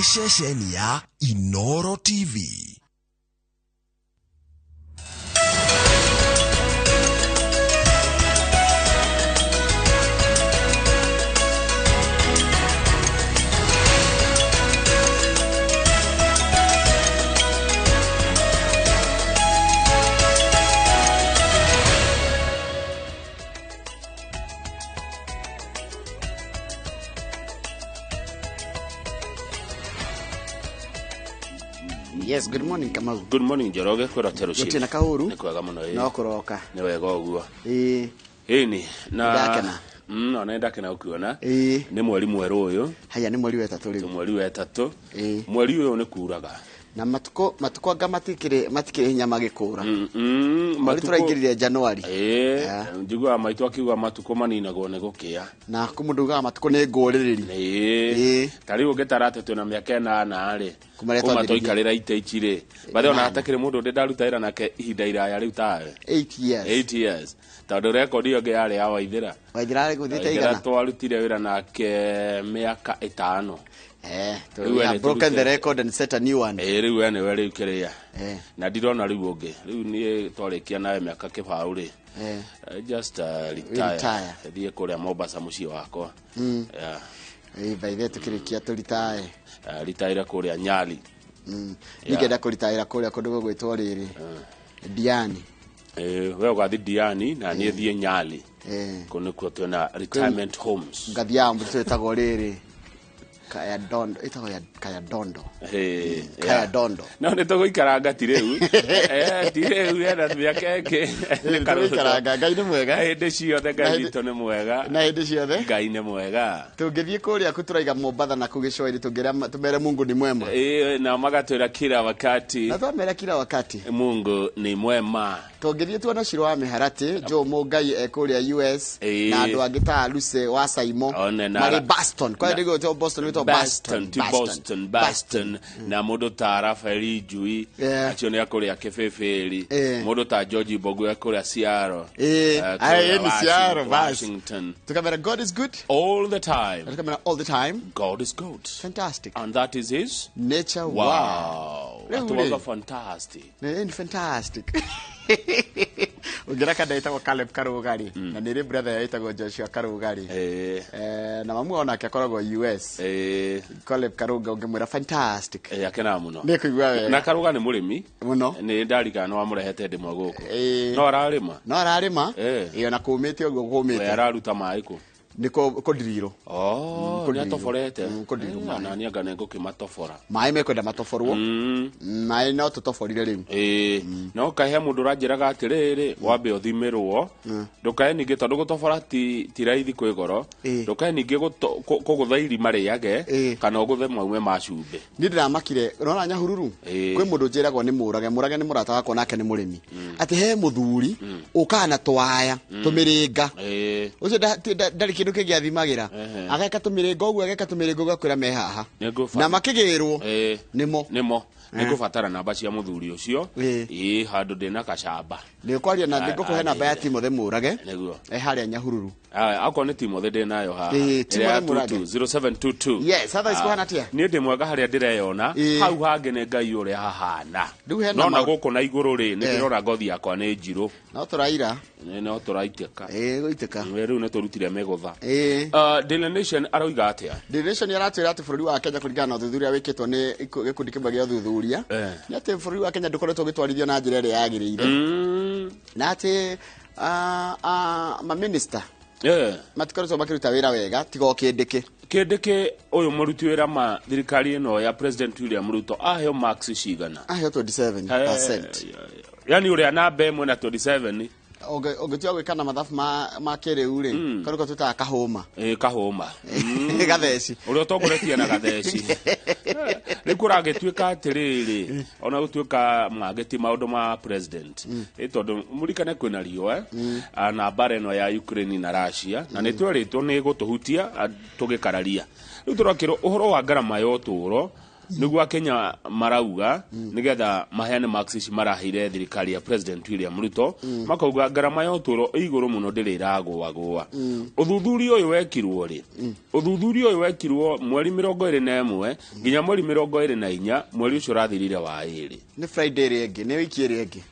ceceni ya Inooro TV. Yes, good morning Kamau. Good morning Njoroge kwera terushi. Gutina kahuru. Ni kwega muno No kuroka. Ni wega uguo. Ni na ndakena. Ona ndakena ukiona. Ni mweri mweru uyu. Haya ni mweri wetatu riu. Mweri wetatu. Mweri uyu ni kuraga. Na matuko anga matikire hinya magikura. Mweri turaingirire January. Njigwa maitu akiuga matuko maninago ne gukia. Na kumunduga matuko ne ngorereri. Tari ugetarate tuna miaka 8 ri. Kuma toikarira ite ichire. Bathe ona atakire mundu ndaruta ira nake ihinda iraya riu tawe. 8 years. Tondu record iyo yari ya Waithira. Waithira ari guthite igana. Twarutire wira nake miaka 5. We have broken the record and set a new one. Riu ene we riu kiria. Na ndirona riu ungi. Riu ni twarikia nawe miaka kibau ri. Just retire. Thie kuria Mombasa mucii wakwa. Baithe tukirikia turitae. Retire kuria Nyali. Nigenda kuritaira kuria kundu gwitwo riri. Diani. We ugathi Diani na ni thie Nyali. Kunu kwa twena retirement homes. Ngathia mbu twetagwo riri. Kaya Dondo, itago ya Kaya Dondo. Kaya Dondo. No ne to ikaranga tireu. Tireu yana miaka ke. Ikaranga ngai ni mwega. Hinde ciothe ngai nito ni mwega. Na hinde ciothe ngai ni mwega. Tungithie kuria kuturaiga Mombasa na kugicoiri tungira tumere Mungu ni mwema. Na magatwira kila wakati. Na tumere kila wakati. Mungu ni mwema. Tungithie tuona Shiro wa Miharati, Jo Mugai kuria US na andu angita Luce wa Saimo. Mari Boston. Kwa ndigo to Boston Boston. Na mudu ta Rafaeli Jui acione akuria Kefeferi. Mudu ta George Bogu akuria Seattle. Ni Seattle Washington. Tukamera God is good all the time. Tukamera all the time. God is good. Fantastic. And that is his nature. Wow. That was fantastic. Fantastic. Ugiraka daita kwa Caleb Karugari na nire brother yaitagwo Joshua Karugari na mamu ona akoragwo US Caleb Karuga ungimwira fantastic akena muno nikuigwa we na Karuga ni murimi muno ni ndarika no amurehete ndimwe guku no ararima iyo na kumite ogwo kumite we araruta maiko niko kodiriro ni atoforete kodiriro na ni agane ngukimatofora mai mekwenda matoforwo mai no tutoforire riu no kahe mundu ranjiraga atiriri wambe uthimirwo ndukae ningi tondu gutofora ti raithi kwigoro ndukae ningi kugutha irima riage kana uguthe maume macumbe ni ndiramakire urona Nyahururu kwi mundu njiragwo ni murage ni murata wakwa nake ni murimi ati he muthuri ukana twaya tumiringa ucio ndari kindu kingiathimagira ageka tumiringa uguo ageka tumiringa gakwira me haha na makigirwo nimo nigubatara namba cia muthuri ucio handu ndina kacamba nikwaria na ndikuhe namba ya Timothy Murage niguo haria Nyahururu akwa ni Timothy ndinayo ha 0722 yes hatha isikuhana tia ni ndi mwega haria ndireyona hau hange ne ngai uria hahana no na guku na iguru ri ni ndirora ngothi yakwa ni njiru no turaira no turaiteka goiteka riu ne turutire megutha Daily Nation aroiga atia Daily Nation aratwira ati bururi wa Kenya kuringana na uthuthuria wikitwo ni gikundi kimwe gia uthuthuria ni ati bururi wa Kenya ndukoretwo gitwarithio na njira iria yagirire na ati ma minister matikoretwo makiruta wira wega tigo kindike uyu muruti wira ma thirikari ino ya President William Ruto aheo max cigana aheo 27%. Yani uria namba imwe na 27 ogetia gwikana mathafu ma kiriu ri karuka tuta kahoma gatheci uria togoretia na gatheci rikuragituika atiriri ona gutuika mageti maundu ma president tondu murikane kwina riwa na bare no ya Ukraine na Russia na nitweritwo ni gutuhutia tugikararia riu turakiro uhoro wa ngarama ya uturo niguo Kenya marauga nigetha maheane marks marahire thirikari ya President William Ruto makauga ngarama ya uturo iguru muno ndiragwa uthuthuria uyu wekirwo ri uthuthuria uyu wekirwo mweri 21 nginya mweri 24 mweri ucio rathirire wa iri ni Friday rege ni wiki rege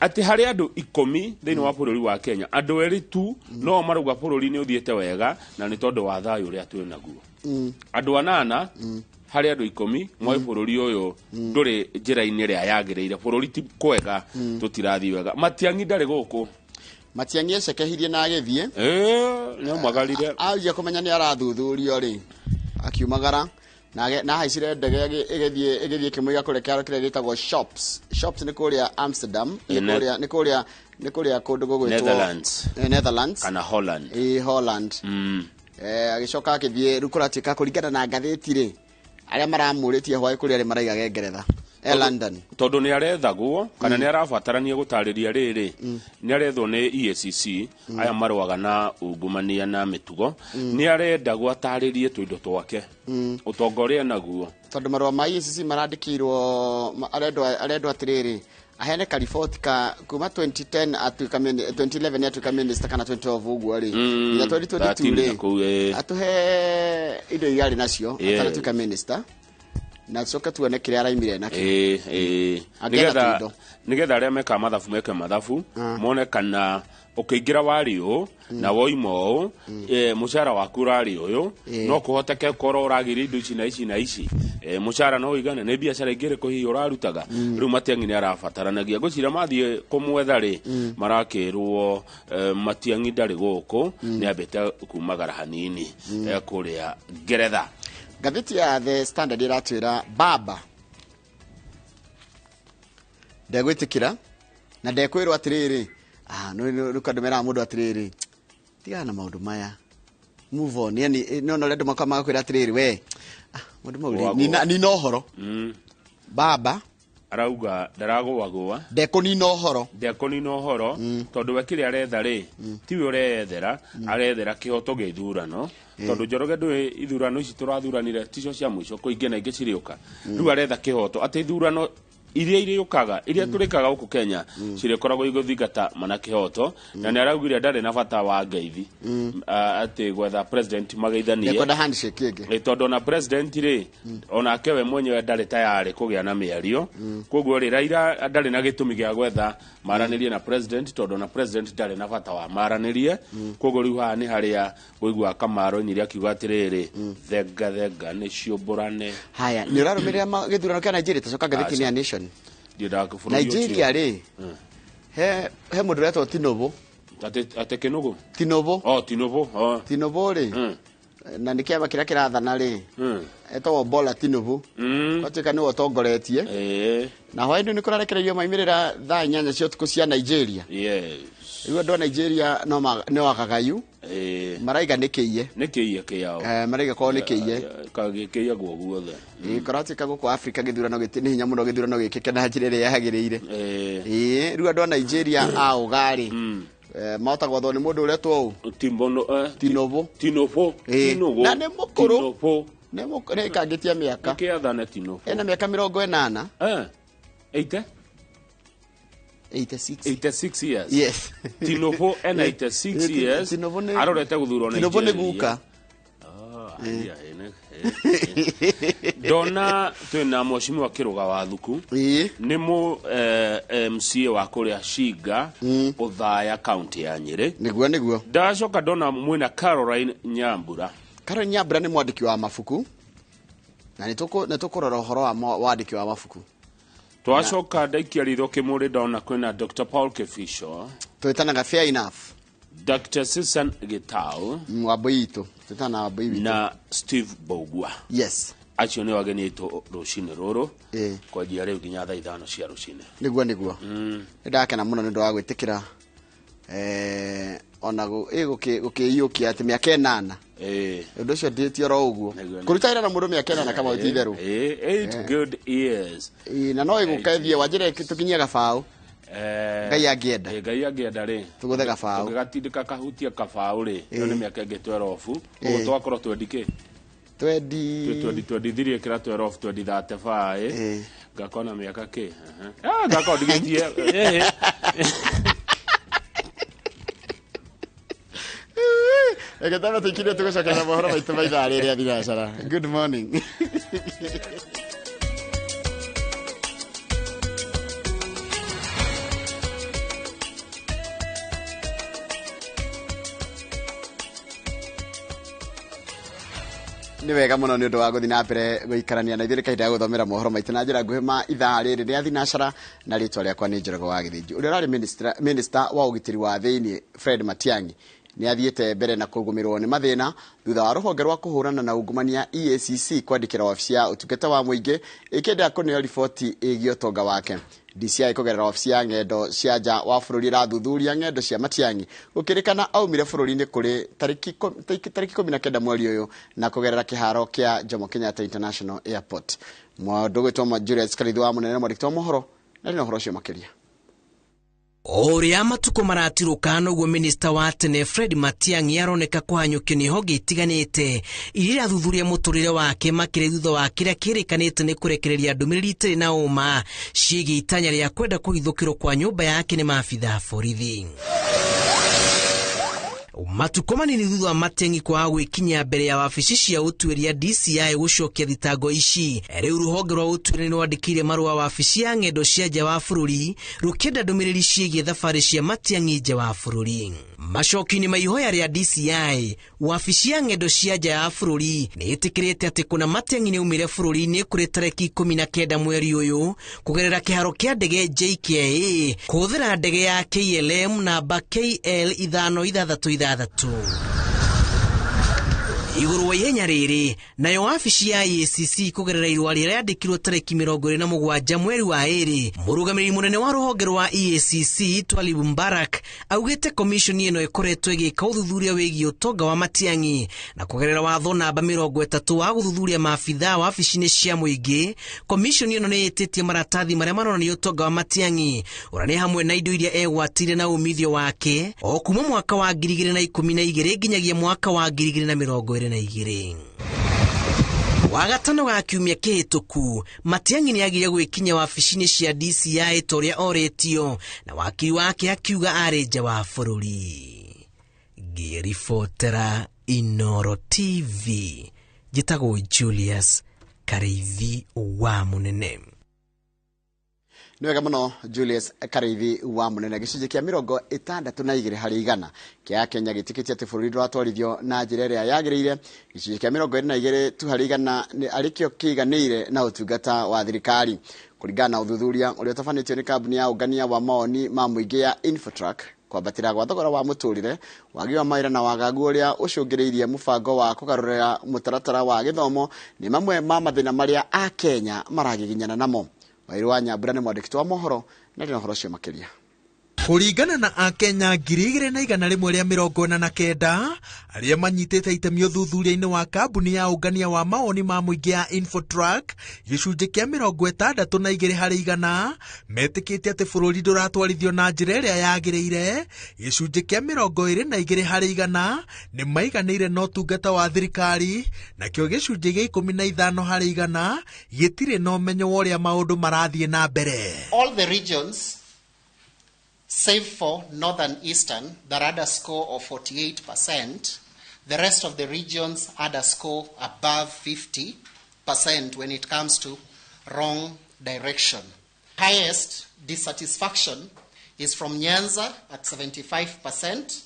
ati hari andu 10 thiini wa bururi wa Kenya andu eri tu no maruga bururi ni uthiete wega na ni tondu wa thayu uri atwe naguo andu 8 hari andu 10 mwai bururi uyu nduri njira-ini ria yagireire bururi ti kwega tutirathi wega Matiang'i ndari guku Matiang'i ecekehirie na agithie no magarire aje kumenya ni arathuthurio ri akiumagara na haicire ndege igithie kimuiga kurekera kire gitagwo shops ni kuria Amsterdam ni kuria kundu gugwitwo Netherlands kana Holland Holland agicoka akithie rukuratika kuringana na ngatheti ri aria maramuritie hwai kuria ri maraiga Ngeretha London tondu ni arethagwo kana ni arabatarania gutariria riri ni arethwo ni EACC aya marwaga na ungumania na mitugo ni arenda gwataririe twindo twake utongoria naguo tondu marwa ma EACC marandikirwo arendwa atiriri ahene kariboti ka kuma 2010 atuika 2011 atuika minister kana 2012 uguo ri ya 2022 atuhe indo igari nacio atatuika minister na soka tuone kire araimire na nigetha aria meka mathabu mone kana ukiingira wario na woimo mushara waku rari uyu no kuhoteke koro uragiri indo ici na ici mushara no igane ne biashara ingire ko hiyo urarutaga riu Matiang'i ni arabataranagia gucira mathie kumwetha ri marakirwo Matiang'i ndari guku ni abete kumagara hanini kuria Ngeretha Gatheti ya The Standard iratwira baba ndegwitikira na ndekwirwo atiriri no rukandumira mundu atiriri tiga na maundu maya move on yani no rendo makama kwira atiriri we mundu mauri ni no horo baba arauga ndaragwagwa ndekoni no horo tondu wekire aretha ri tiwe urethera arethera kihoto githurano tondu Njoroge ndui ithurano ici turathuranire ticio cia mwisho kuingena ingi ciriuka riu aretha kihoto ati ithurano iria iriukaga iria turikaga guku Kenya cirikoragwo iguthingata mana kihoto na ni araugire ndari na bata wa ngeithi ati gwetha president mageithanie nekoda handshake ige tondu na president ri onake we mwenyewe ndari tayari kugia na miario koguo ri Raila ndari na gitumi gia gwetha maranirie na president tondu na president ndari na bata wa maranirie koguo riu ha ni haria kuigua Kamaro ni ria kiuga atiriri thenga ni ciomborane haya ni urarumirira githurano kia Nigeria tacoka gatheti ya Nation Nigeria ri he mundu retwo Tinubu ate Kinugu Tinubu ri na nikiama kira kirathana ri etwo Bola Tinubu kwatika ni utongoretie na hwaindu ni kurarekererio maimirira thaa 8 cia tuku cia Nigeria iwe ndo Nigeria no wakagayu maraiga nikiye kiao maraiga ko nikiye kagikiya guoguothe kuratika guku Africa githurano giti ni hinya muno githurano gikike na njirire yagirire riu ndo Nigeria augari mauta gwathwo ni mundu uretwo Tinubu na ne mukuru ne kagitia miaka kiathana Tinubu ena miaka 80 86 years yes Tinubu ena 86 years arorete guthurwo Nigeria Tinubu ni guka dona twina mheshimiwa Kiruga wa Thuku ni mu MCA wa kuria Shiga Uthaya county ya Nyeri niguo ndacoka dona mwina Caroline Nyambura ni mwandiki wa mafuku na nitukurora uhoro wa mwandiki wa mafuku twacoka ndaikia ritho kimuri dona kwina Dr. Paul Kefisho twetanaga fair enough Dr. Susan Gitau Waboito tutana Waboito na Steve Bogwa yes acio ni wageni itu rucine ruru kwa njia riu nginya thaa 5 cia rucine niguo ndakena muno ni ndo wa gwitikira ona gukiyukia ati miaka 8 ndo cio nditio ro uguo kurutaira na mundu miaka 8 kama utitheru 8 good years na no igukaithie wanjire tukinyia gabao Ngai angienda ri tuguthe gabao tugatindika kahutia kabao ri yo ni miaka ingi 12 ugu twakorwo twendike 23 kira 12 2035 ngakona miaka ki ngakondigitie Ekatama tukire tugocoka mohoro maitu maitha rĩrĩa thinacara. Good morning. Ni wega muno ni undu wa guthi na mbere guikarania na ithuĩ kahinda guthomera mohoro maitu na njĩra nguhĩ ma ithaa rĩrĩ rĩa thinacara, na rĩtwa rĩakwa nĩ Njoroge wa Gĩthĩnji. Ũrĩa ũrarĩ minister wa ũgitĩri wa thĩinĩ Fred Matiang'i ni athiĩte mbere na kũgũmĩrwo nĩ mathĩna thutha wa rũhonge rwa kũhũrana na ungumania EACC kwandĩkĩra wabici ya ũtungata wa mũingĩ ĩkĩenda kũneo riboti ĩgiĩ ũtonga wake. DCI kũgerera wabici ya ng'endo cia nja wa bũrũri ĩrathuthuria ng'endo cia Matiang'i gũkĩrĩkana aumire bũrũri-inĩ kũrĩ tarĩki 19 mweri ũyũ na kũgerera kĩharo kĩa Jomo Kenyatta International Airport. Mũndũ gwĩtwo Julius Karithi wa mũnene mwandĩki wa mohoro na rĩna ũhoro ũcio makĩria. Oria matuko maratirũka noguo minista wa tene Fred Matiang'i aroneka kũhanyũkio nĩ honge itiganĩte iria irathuthuria mũtũrĩre wake makĩria thutha wa kĩrĩa kĩrĩkanĩte nĩ kũrekereria ndũmĩrĩri itarĩ na ũma ciĩgiĩ itanya rĩa kwenda kũhithũkĩrwo kwa nyũmba yake nĩ maabitha borithi. Matuko manini thutha wa Matiang'i kwaga gwĩkinyia mbere ya wabici cia ũtuĩria DCI gũcokia thitango ici, rĩu rũhonge rwa ũtuĩria nĩ rwandĩkĩire marũa wabici ya ng'endo cia nja wa bũrũri rũkĩenda ndũmĩrĩri ciĩgiĩ thabarĩ cia Matiang'i nja wa bũrũri. Macokio-inĩ ma ihoya rĩa DCI, wabici ya ng'endo cia nja ya bũrũri nĩ ĩtĩkĩrĩte atĩ kuna Matiang'i nĩ aumire bũrũri-inĩ kũrĩ tarĩki 19 mweri ũyũ kũgerera kĩharo kĩa ndege JKA kũhũthĩra ndege ya KLM namba KL 563. Igũrũ wa ihenya rĩrĩ, nayo wabici ya EACC kũgerera irũa rĩrĩa rĩandĩkirwo tarĩki 27 mweri wa ĩrĩ, mũrũgamĩrĩri mũnene wa rũhonge rwa EACC Twalib Mbarak augĩte komishoni ĩno ĩkoretwo ĩgĩka ũthuthuria wĩgiĩ ũtonga wa Matiang'i na kũgerera watho namba 30 wa gũthuthuria maabitha wabici-inĩ cia mũingĩ. Komishoni ĩno nĩ ĩtĩtie maratathi marĩa maronania ũtonga wa Matiang'i ũrĩa nĩ hamwe na indo iria egwatire na umithio wake o kuma mwaka wa 2012 nginyagia mwaka wa 2022. Wagatano ga kiumia kĩhĩtũku, Matiang'i nĩ agire gwĩkinya wabici-inĩ cia DCI torĩa oretio na wakiri wake akiuga arĩ nja wa bũrũri. Ngĩribotera Inoro TV, njĩtagwo Julius Karithi wa mũnene. Nĩ wega mũno Julius Karithi wa mũnene. Gĩcunjĩ kĩa 62 harĩ 100 kĩa Kenya gĩtĩkĩtie atĩ bũrũri ndwatwarithio na njĩra ĩrĩa yagĩrĩire. Gĩcunjĩ kĩa 22 tu harĩ 100 nĩ arĩkĩo kĩiganĩire na ũtungata wa thirikari. Kũringana na ũthuthuria ũrĩa ũtabanĩtio nĩ kambuni ya ũngania wa mawoni ma mũingĩ ya Infotrack, kwambatĩra gwa thogora wa mũtũrĩre, wagi wa mawĩra na wagagu ũrĩa ũcũngĩrĩirie mũbango wa kũgarũrĩra mũtaratara wa gĩthomo nĩ mamwe ma mathĩna marĩa a Kenya maragiginyana namo. Wairu wa Nyambura nĩ mwandĩki wa mohoro na rĩna ũhoro ũcio makĩria. Kũringana na Akenya 249 arĩa manyitĩte itemi ũthuthuria-inĩ wa kambuni ya ũngania wa mawoni ma mũingĩ ya Infotrack, gĩcunjĩ kĩa 62 harĩ 100 metĩkĩtie atĩ bũrũri ndũratwarithio na njĩra ĩrĩa yagĩrĩire. Gĩcunjĩ kĩa 22 harĩ 100 nĩ maiganĩire na ũtungata wa thirikari, nakĩo gĩcunjĩ gĩa 15 harĩ 100 gĩtirĩ na ũmenyo wa ũrĩa maũndũ marathiĩ na mbere. All the regions save for Northern Eastern that had a score of 48%, the rest of the regions had a score above 50% when it comes to wrong direction. Highest dissatisfaction is from Nyanza at 75%,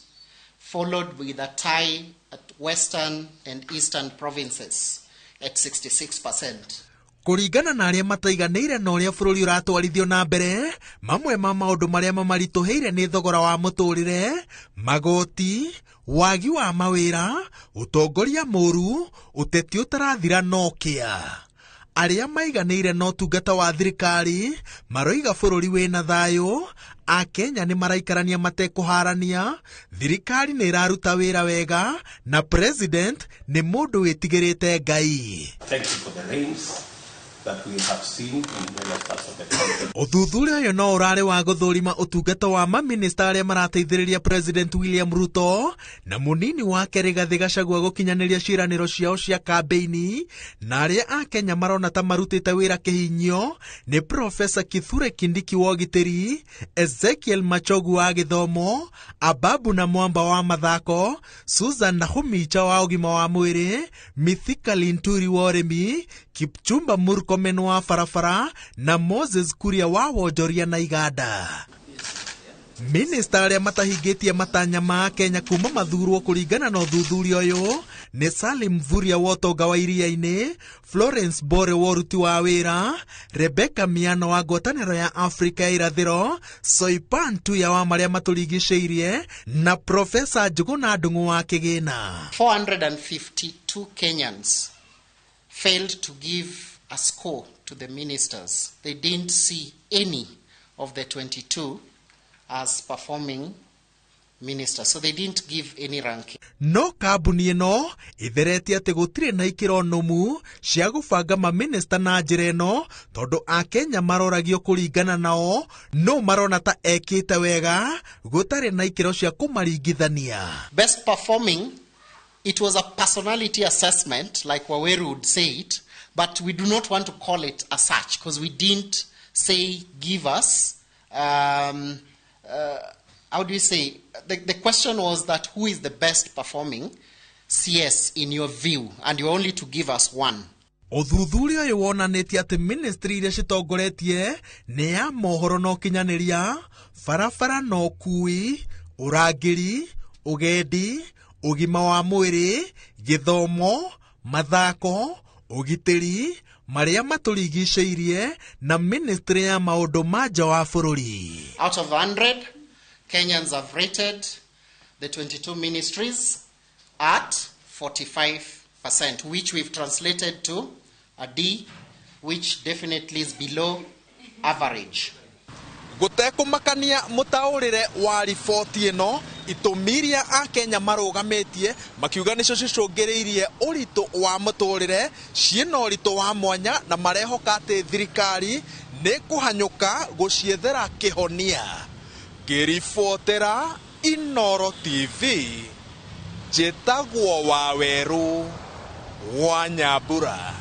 followed with a tie at Western and Eastern provinces at 66%. Kũringana na arĩa mataiganĩire na ũrĩa bũrũri ũratwarithio na mbere, mamwe ma maũndũ marĩa mamaritũhĩire nĩ thogora wa mũtũrĩre, magoti, wagi wa mawĩra, ũtongoria mũru, ũteti ũtarathira nokia. Arĩa maiganĩire na ũtungata wa thirikari maroiga bũrũri wĩna thayũ, a Kenya nĩ maraikarania matekũharania, thirikari nĩ ĩraruta wĩra wega, na president nĩ mũndũ wĩtigĩrĩte Ngai. Thank you for the rains. that we have seen in various parts of the country. Uthuthuria uyu no urari wa guthurima utungata wa maminista aria marateithiriria President William Ruto na munini wake Rigathi Gachagua gukinyaniria ciraniro ciao cia kampeini na aria a Kenya marona ta marutite wira kihinyio ni Professor Kithure Kindiki wa ugitiri, Ezekiel Machogu wa githomo, Ababu na Mwamba wa mathako, Susan Nakhumicha wa ugima wa mwiri, Mithika Linturi wa urimi, Kipchumba Murkomen wa farafara na Moses Kuria wa wonjoria na iganda. Minista aria matahingitie matanya ma Kenya kuma mathurwo kuringana na uthuthuria uyu ni Salim Mvurya wa utonga wa iria-ini, Florence Bore wa uruti wa wira, Rebecca Miano wa ngwataniro ya Africa ya irathiro, Soipan Tuya wa maria maturigiceirie na Professor Njuguna Ndung'u wa kigina. 452 Kenyans failed to give a score to the ministers. They didn't see any of the 22 as performing ministers, so they didn't give any ranking. No kabuni ino ithereti ati gutire na ikiro numu cia gubanga maminista na njira ino tondu a Kenya maroragio kuringana nao no marona ta ekite wega gutare na ikiro cia kumaringithania. Best performing, it was a personality assessment like Waweru would say it, but we do not want to call it as such because we didn't say give us how do you say, the question was that who is the best performing CS in your view, and you only to give us one. Uthuthuria uyu wonanitie ati ministry iria citongoretie ni ya mohoro no kinyaniria, farafara no kui, urangiri, ugendi, ugima wa mwiri, githomo, mathako, ugitiri, maria maturigiceirie na ministry ya maundu ma nja wa bururi. Out of 100, Kenyans have rated the 22 ministries at 45%, which we've translated to a D, which definitely is below average. Gutekumakania mutaurire wa riboti ino itumiria a Kenya marugamitie makiuga nicio cicungiriirie uritu wa muturire ciena uritu wa mwanya na marehoka ati thirikari ni kuhanyuka guciethera kihonia. Kiribotera Inoro TV, Jetagwo Waweru wa Nyambura.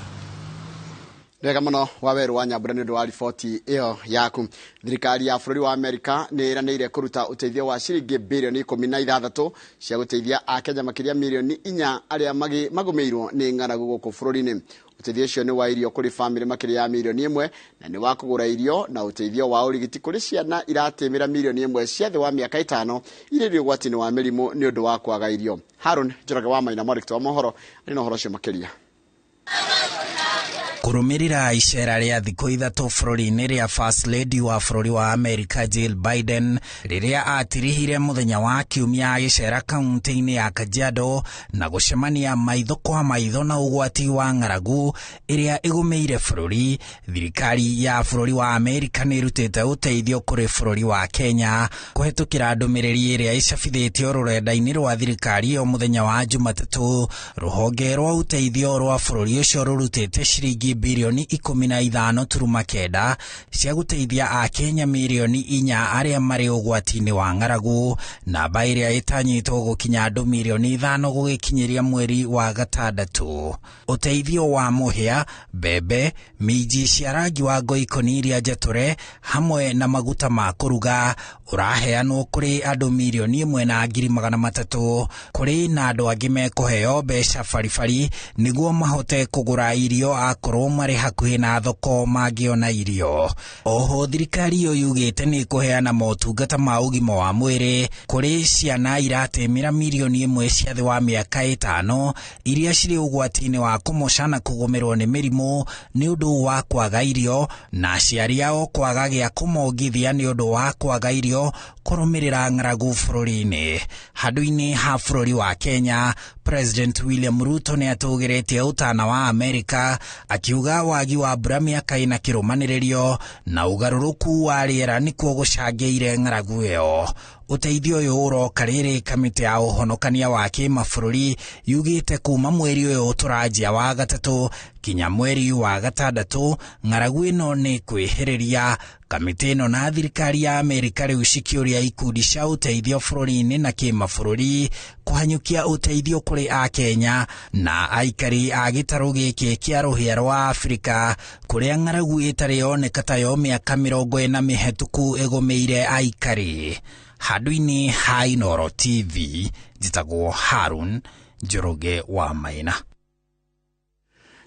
Wega muno Waweru wa Nyambura ni wa riboti iyo yaku. Thirikari ya bũrũri wa Amerika nĩ ĩranĩire kũruta ũteithio wa ciringi bilioni 16 cia gũteithia a Kenya makiria milioni 4 arĩa magũmĩirwo nĩ ng'aragu gũkũ bũrũri-inĩ. Ũteithio ũcio nĩ wa irio kũrĩ famĩlĩ makiria ya milioni 1 na nĩ wa kũgũra irio na ũteithio wa ũrigiti kũrĩ ciana iratĩmĩra milioni 1 cia thĩ wa mĩaka 5 irĩ ũgwati-inĩ wa mĩrimũ nĩ ũndũ wa kwaga irio. Harun Njoroge wa Maina mwandĩki wa mohoro arĩ na ũhoro ũcio makĩria. Kurumirira icera ria thikũ ithatũ bũrũri-inĩ ria First Lady wa bũrũri wa America Jill Biden rĩrĩa atirihire mũthenya wa kiumia gĩcera kaunti-inĩ ya Kajiado na gũcemania maitho kwa maitho na ũgwati wa ng'aragu ĩrĩa ĩgũmĩire bũrũri. Thirikari ya bũrũri wa America nĩ ĩrutĩte ũteithio kũrĩ bũrũri wa Kenya kũhetũkĩra ndũmĩrĩri ĩrĩa ĩcabithĩtio rũrenda-inĩ rwa thirikari o mũthenya wa Jumatatũ. Rũhonge rwa ũteithio rwa bũrũri ũcio rũrutĩte ciringi bilioni 15.9 cia gũteithia a Kenya milioni 4 arĩa marĩ ũgwati-inĩ wa ng'aragu, namba ĩrĩa ĩtanyĩtwo gũkinya andũ milioni 5 gũgĩkinyĩria mweri wa gatandatũ. Ũteithio wa mũhĩa, mbembe, minji cia rangi wa ngoikoni iria njatũre hamwe na maguta ma kũruga ũraheanwo kũrĩ andũ milioni 1.300 kũrĩ na andũ angĩ mekũheo mbeca baribari nĩguo mahote kũgũra irio akorwo marĩ hakuhĩ na thoko mangĩona irio. Oho thirikari iyo yugĩte nĩ kũheana motungata ma ũgima wa mwĩrĩ kũrĩ ciana iratĩmĩra milioni 1 cia thĩ wa mĩaka 5 iria cirĩ ũgwati-inĩ wa kũmoca na kũgũmĩrwo nĩ mĩrimũ nĩ ũndũ wa kwaga irio na aciari ao kwaga gĩa kũmongithia nĩ ũndũ wa kwaga irio kũrũmĩrĩra ng'aragu bũrũri-inĩ. Handũ-inĩ ha bũrũri wa Kenya, President William Ruto nĩ atũgĩrĩtie ũtana wa Amerika akiuga wagi wa mbura mĩaka ĩna kĩrũmanĩrĩrio na ũgarũrũku wa rĩera nĩkuo gũcangĩire ng'aragu ĩyo. Uteithio uyu uroka riri kamiti ya uhonokania wa kimabũrũri yugite kuma mweri uyu turajia wa gatatu kinya mweri wa gatandatu ng'aragu ino ni kwihiriria. Kamiti ino na thirikari ya Amerika riu cikiuria ikundi cia uteithio bũrũri-inĩ na kimabũrũri kuhanyukia uteithio kuri a Kenya na aikari a gĩtarũ gĩkĩ kĩa rũhĩa rwa Afrika kuria ng'aragu itari yoneka tayo mĩaka 40 mĩhetũku ĩgũmĩire aikari. Handũ-inĩ ha Inooro TV, njĩtagwo Harun Njoroge wa Maina.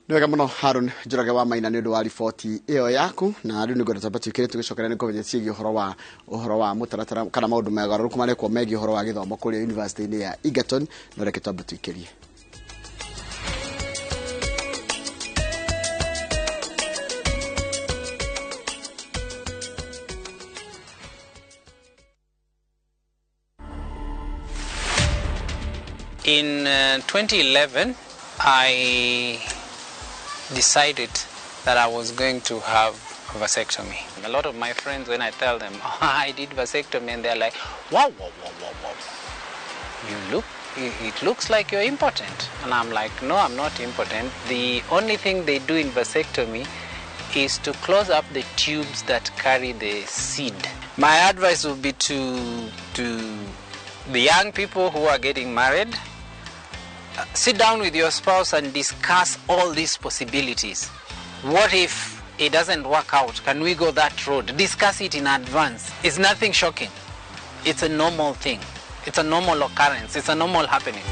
Nwega muno Harun Njoroge wa Maina nĩ ũndũ wa riboti ĩyo yaku, na rĩu nĩ ngwenda twambe twĩkĩre tũgĩcokerera nĩ kũmenya ciĩgiĩ ũhoro wa mũtaratara kana maũndũ megarũrũku marekwo megiĩ ũhoro wa gĩthomo kũrĩa University-inĩ ya Egerton, no reke twambe twĩkĩrie. In 2011, I decided that I was going to have a vasectomy. A lot of my friends, when I tell them, oh, I did vasectomy, and they're like, wow, it looks like you're impotent. And I'm like, no, I'm not impotent. The only thing they do in vasectomy is to close up the tubes that carry the seed. My advice would be to the young people who are getting married, sit down with your spouse and discuss all these possibilities. What if it doesn't work out? Can we go that road? Discuss it in advance. It's nothing shocking. It's a normal thing. It's a normal occurrence. It's a normal happening.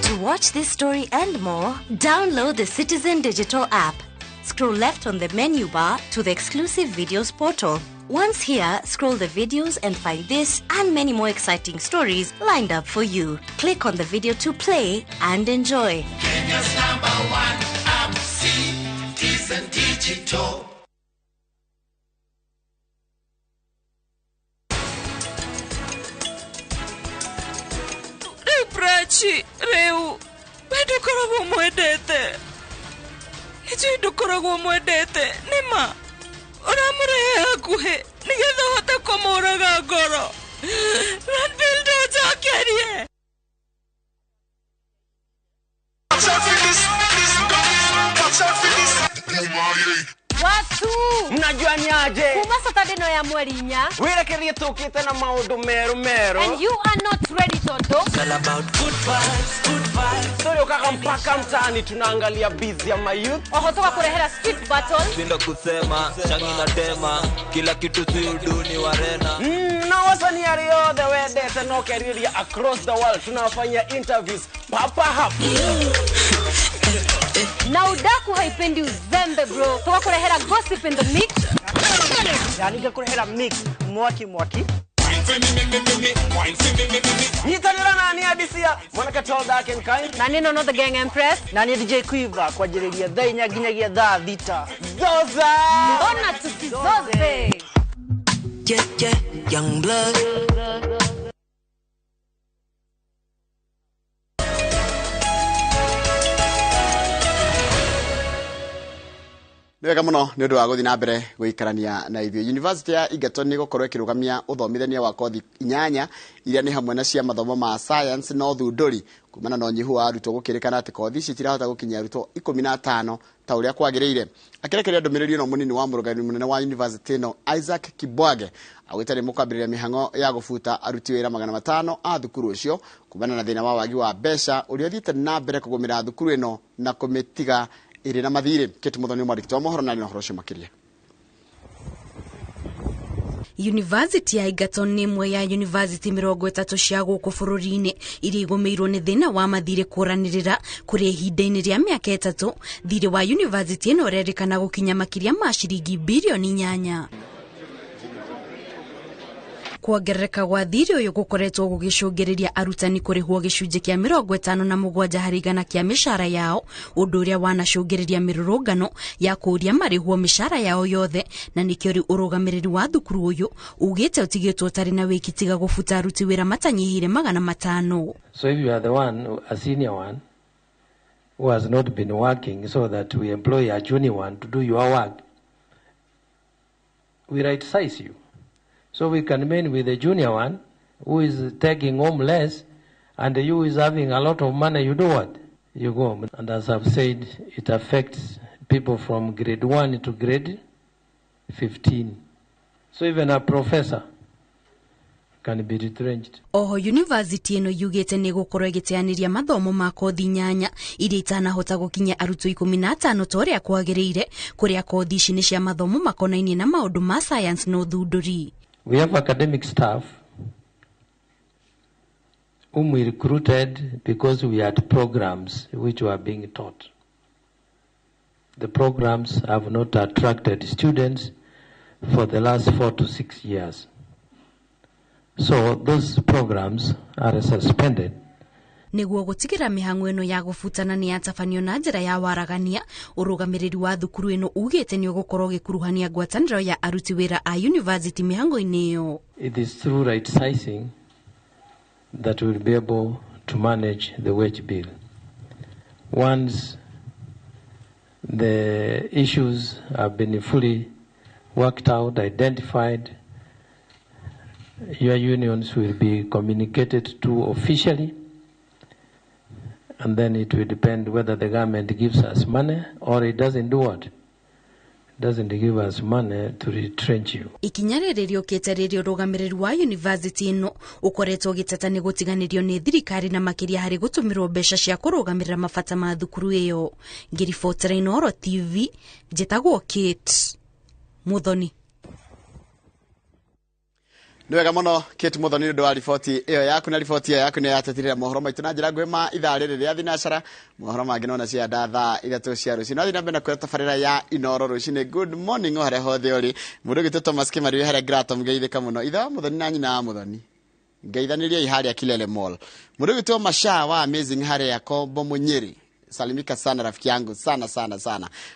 To watch this story and more, download the Citizen Digital app. Scroll left on the menu bar to the exclusive videos portal. Once here, scroll the videos and find this and many more exciting stories lined up for you. Click on the video to play and enjoy. Kenya's #1 app, Citizen Digital. Brachi, Reu, wedukoragwo mwendete. Ijui dukoragwo mwendete. Nima, uramũrehe hakuhĩ nĩgetha ũhote kũmũraga ngoro. Ranbill ndojokerie. Watu mnajua ni aje kuma Saturday no ya mweri 4 wirekerie tukite na maundu meru and you are not ready to do. It's all about good vibes. Story ukaka mpaka mtaani tunaangalia busy ya mayouth. Ohotoka kurehera street battle. Pinda kusema changi na tema kila kitu si uduni warena. Na wasanii the way they no career across the world tunafanya interviews papa hapa. Na udaku haipendi uzembe bro. Toka kurehera gossip in the mix. Yani kurehera mix mwaki. Nitanira nani adisia mwanaka told that can kind. Nani no the gang empress. Nani DJ Quiver kwa ajili ya dai nyaginyagia da thita. Zoza. Ona tusizoze. Yeah, young blood. Nĩwega mũno nĩ ũndũ wa gũthiĩ na mbere gũikarania na ithuĩ. University ya Egerton nĩ gũkorwo ĩkĩrũgamia ũthomithania wa kothi 8 iria nĩ hamwe na cia mathomo ma science na ũthundũri. Kumana na ũnyihu wa arutwo gũkĩrĩkana atĩ kothi ici citirahota gũkinyia arutwo 15 ta ũrĩa kwagĩrĩire. Akĩrekereria ndũmĩrĩri ĩno mũnini wa mũrũgamĩrĩri mũnene wa university ĩno Isaac Kibwage augĩte nĩ mũkwambĩrĩria mĩhang'o ya gũbuta aruti wĩra 500 a thukuru ũcio kumana na thĩna wa wagi wa mbeca ũrĩa ũthiĩte na mbere kũgũmĩra thukuru ĩno na kũmĩtiga ĩrĩ na mathirĩ. Kĩtu Muthoni mwandĩki wa mohoro na nĩ ũhoro ũcio makĩria. University ya Egerton nĩ ĩmwe ya university 30 cia gũkũ bũrũri-inĩ iria igũmĩirwo nĩ thĩna wa mathirĩ kũranĩrĩra kũrĩ ihinda-inĩ rĩa mĩaka 3. Thirĩ wa university ĩno ũrerĩkana gũkinya makĩria ma ciringi bilioni 8. Kuongerereka gwa thirĩ ũyũ gũkoretwo gũgĩcũngĩrĩria arutani kũrĩhwo gĩcunjĩ kĩa 57 harĩ igana kĩa mĩcara yao, ũndũ ũrĩa wanacũngĩrĩria mĩrũrũngano ya kũũria marĩhwo mĩcara yao yothe, na nĩkĩo rĩu ũrũgamĩrĩri wa thukuru ũyũ ugĩte ũtigĩtwo ũtarĩ na wĩki tiga gũbuta aruti wĩra matanyihire 500. So if you are the one, a senior one, who has not been working so that we employ a junior one to do your work, we right size you. So we can remain with the junior one who is taking home less, and you who is having a lot of money, you do what? You go home. And as I've said, it affects people from grade 1 to grade 15. So even a professor can be retrenched. Oho university eno yugete ni gukorwo igiteaniria mathomo ma kothi 8 iria itanahota gukinya arutwo 15 toria kwagiriire kuria kothi ici ni cia mathomo makonainie na maundu ma science no thunduri. We have academic staff whom we recruited because we had programs which were being taught. The programs have not attracted students for the last 4 to 6 years. So those programs are suspended. Niguo gutigira mihango eno ya gufutana ni atafanio na njira ya waragania, urugamiriri wa thukuru eno ugite ni ugukorwo gikuruhania ngwataniro ya aruti wira a university mihango ineo. It is through right sizing that we will be able to manage the wage bill. Once the issues have been fully worked out, identified, your unions will be communicated to officially, and then it will depend whether the government gives us money or it doesn't do what? Doesn't give us money to retrench you. Ikinyariri riokete riri rugamiriri wa university ino ukoretwo giteta ni gutiganirio ni thirikari na makiria hari gutumirwo mbeca cia kurugamirira mabata ma thukuru iyo. Ngiribotera Inooro TV, njitagwo Kate Muthoni. Nwega muno Kate Muthoni ndu wa riboti iyo yaku, na riboti iyo yaku ni yatetirira mohoro maitu na njira ngwema ithaa riri ria thinacara mohoro mangi nona cia ndatha 3 cia ruci no thina mbena kweta tabarira ya Inooro rucine. Good morning o hare hothe uri mundu gitu Thomas Kimari hare grato mgeithika muno ithaa Muthoni na nyina Muthoni ngeithaniria ihari ya Kilele Mall mundu gitu Masha wa Amazing hare ya Kombo Munyeri. Salimika sana rafiki yangu sana.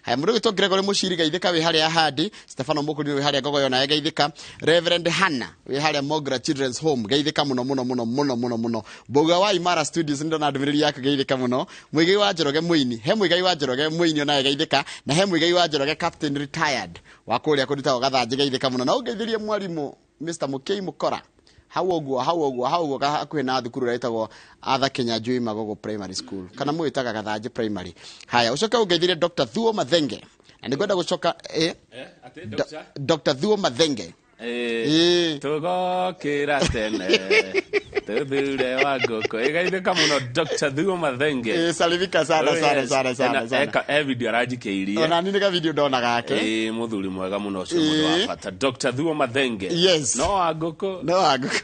Haya mundu gitu Gregory Mushiri gaithika wi hare ya Hadi, Stefano Mukuri wi hare ya Gogo yona gaithika, Reverend Hannah wi hare ya Mogra Children's Home gaithika muno. Boga wa Imara Studios ndo na ndumiri yake gaithika muno. Mwigai wa Njoroge Muini, he mwigai wa Njoroge Muini ona gaithika, na he mwigai wa Njoroge Captain Retired wa kuria kuruta gathanji gaithika muno. Na ugeithirie mwarimu Mr. Mukei Mukora hauoguo hakuhe na thukuru raitagwo Atha Kenya Jui Magogo Primary School kana mwitaga Gathanji Primary. Haya ucoka ugeithire Dr. Thuo Mathenge na ndigwenda gucoka Dr. Thuo Mathenge tugokira tene tuthure wa ngoko igaithika muno Dr. Thuo Mathenge salimika sana video arajikeirie ona nini ka video ndona gake muthuri mwega muno ucio mundu wa bata Dr. Thuo Mathenge no agoko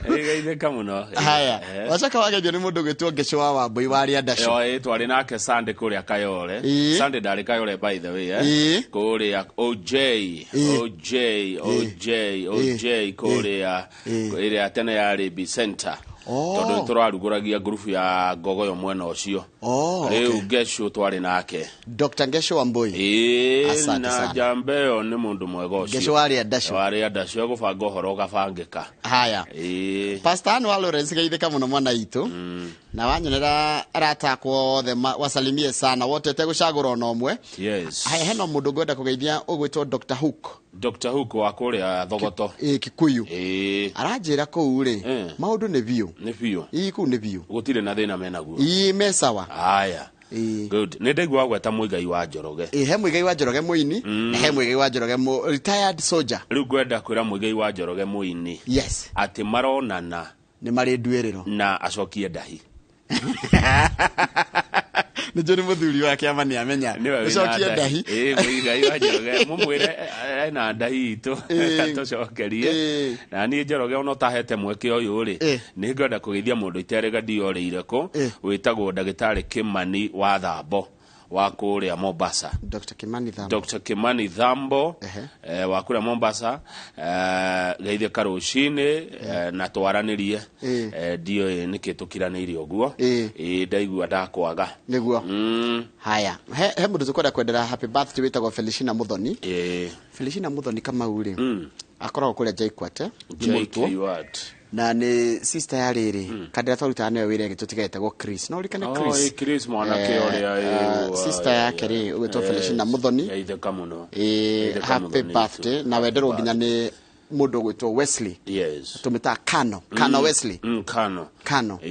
igaithika muno. Haya wacaka wageithio ni mundu gwitwo Ngeshwa wa Mbui wari Andasho twari nake Sunday kuria Kayole. Sunday ndari Kayole by the way kuria OJ kuria iria tene ya Ribi Center tondu turaruguragia group ya Gogoyo mwena ucio riu Ngeshwa twari nake Dr. Ngeshwa wa Mbui na Jambeo ni mundu mwega ucio Ngeshwa wari Andasho gubanga uhoro gabangika. Haya Pastor Anwar Lawrence gaithika muno mwana itu na wanyonera aratakwo the wasalimie sana wote tegucagura no mwe. Haya heno mundu gwenda kugeithia ugwitwo Dr. Hook wa kuria Thogoto Kikuyu aranjira kuu ri maundu ni biu ku ni biu gutire na thina menaguo mesawa. Haya good ni ndigwa gweta Muigai wa Njoroge he Muigai wa Njoroge Muini na he Muigai wa Njoroge retired soldier. Riu gwenda kwira Muigai wa Njoroge Muini ati maronana ni mari nduiriro na acokie ndahi ni joni muthuri wake amani amenya acokie ndahi Muigai wa Njoroge mumwire na ndahi itu atocokerie na ni Njoroge ono tahete mweke uyu ri ni ngenda kugeithia mundu iterega ndiorire ko witagwo ndagitari Kimani wa Thambo wa kuria Mombasa. Dr. Kimani Thambo wa kuria Mombasa geithia karucini na twaranirie dio nikitukiranirie uguo ndaigua ndakwaga niguo. Haya he mundu tukwenda kwendera happy birthday witagwo Feliciana Muthoni. Feliciana Muthoni kama uri akoragwo kuria JKUAT na ni sister ya riri kadira twaruta nayo wire gitutigete go Chris no rikane Chris mwana kioria sister yake ri ugitwo Feliciana Muthoni yaitheka muno happy birthday na wendero nginya ni mundu gwitwo Wesley. Yes. Tumita Kano Wesley. Kano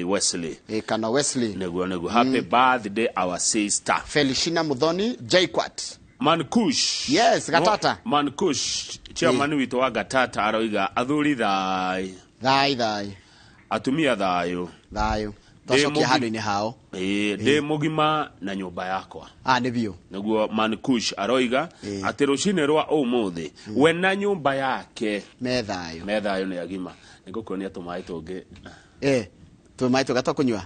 Wesley. Kano Wesley. Nego. Happy birthday our sister Feliciana Muthoni Jaikwat. Mankush. Yes, Gatata. Mankush. Chairman witu wa Gatata aroiga athuri thai. Atumia thayo. Tocokia handå-inä hao ndä må gima na nyåmba yakwa nä biå nĩguo Mankush aroiga atä rå cinä rwa å må thä we na nyåmba yake me thayå nä agima nä ngå kuonia tå maä tå ngä tå maä tå gatå kå nyua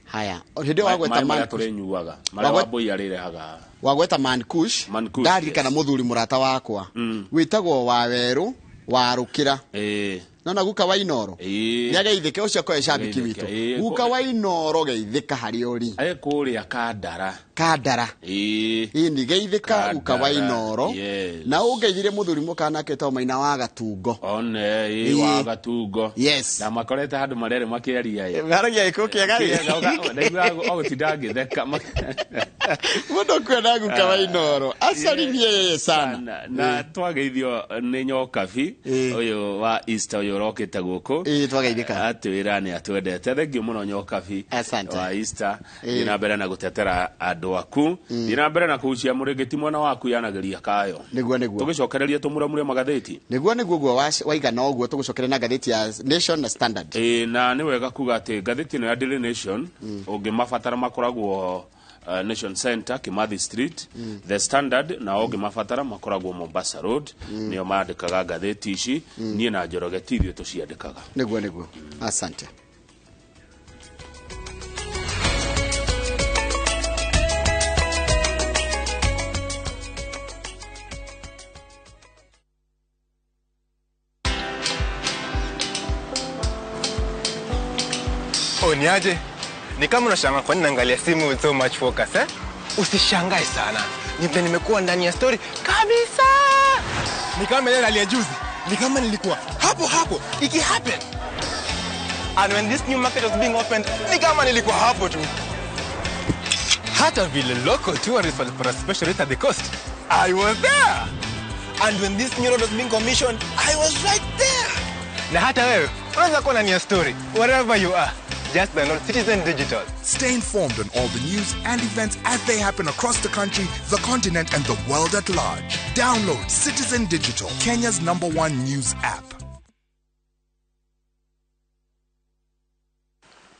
haya hä ndä wagweta tå rä nyuaga marä wa mbå arä rehaga wagweta Mankush ndarikana må thuri må rata wakwa wä tagwo wa werå warå kä ra nona guka wa inoro ni ageithike ucio ko ecambiki witu guka wa inoro geithika hari ori kuria kandara ni geithika guka wa inoro na ungeithire muthuri mukana keto maina wa gatungo one wa gatungo yes na makorete handu marere makiaria garagia iko kiagai ogo tidangitheka mundo kwenda guka wa inoro asalimie sana na twageithio ni nyokabi uyu wa Easter yorokete guku twageithika atwira ni atwendete thengio muno nyokabi wa Easter ina mbere na gutetera andu aku ina mbere na kucia murigiti mwana waku yanageria kayo niguo tugicokereria tumuramure magatheti niguo guo waigana oguo tugucokereria na gatheti ya Nation na Standard na ni wega kuga ati gatheti no ya Daily Nation ungimabatara makoragwo Nation Center Kimathi Street The Standard na oge mafatara makoragwo Mombasa Road niyo maandikaga gatheti ici nie na Njoroge TV tuciandikaga niguo asante Niaje? Ni kama unashangaa kwa nini naangalia simu with so much focus Usishangae sana. Nimekuwa ndani ya story kabisa. Ni kama ile hali ya juzi. Ni kama nilikuwa hapo iki happen. And when this new market was being opened, ni kama nilikuwa hapo tu. Hata vile local tourists for a special rate at the coast, I was there. And when this new road was being commissioned, I was right there. Na hata wewe unaweza kuwa ndani ya story wherever you are. Just download Citizen Digital. Stay informed on all the news and events as they happen across the country, the continent, and the world at large. Download Citizen Digital, Kenya's #1 news app.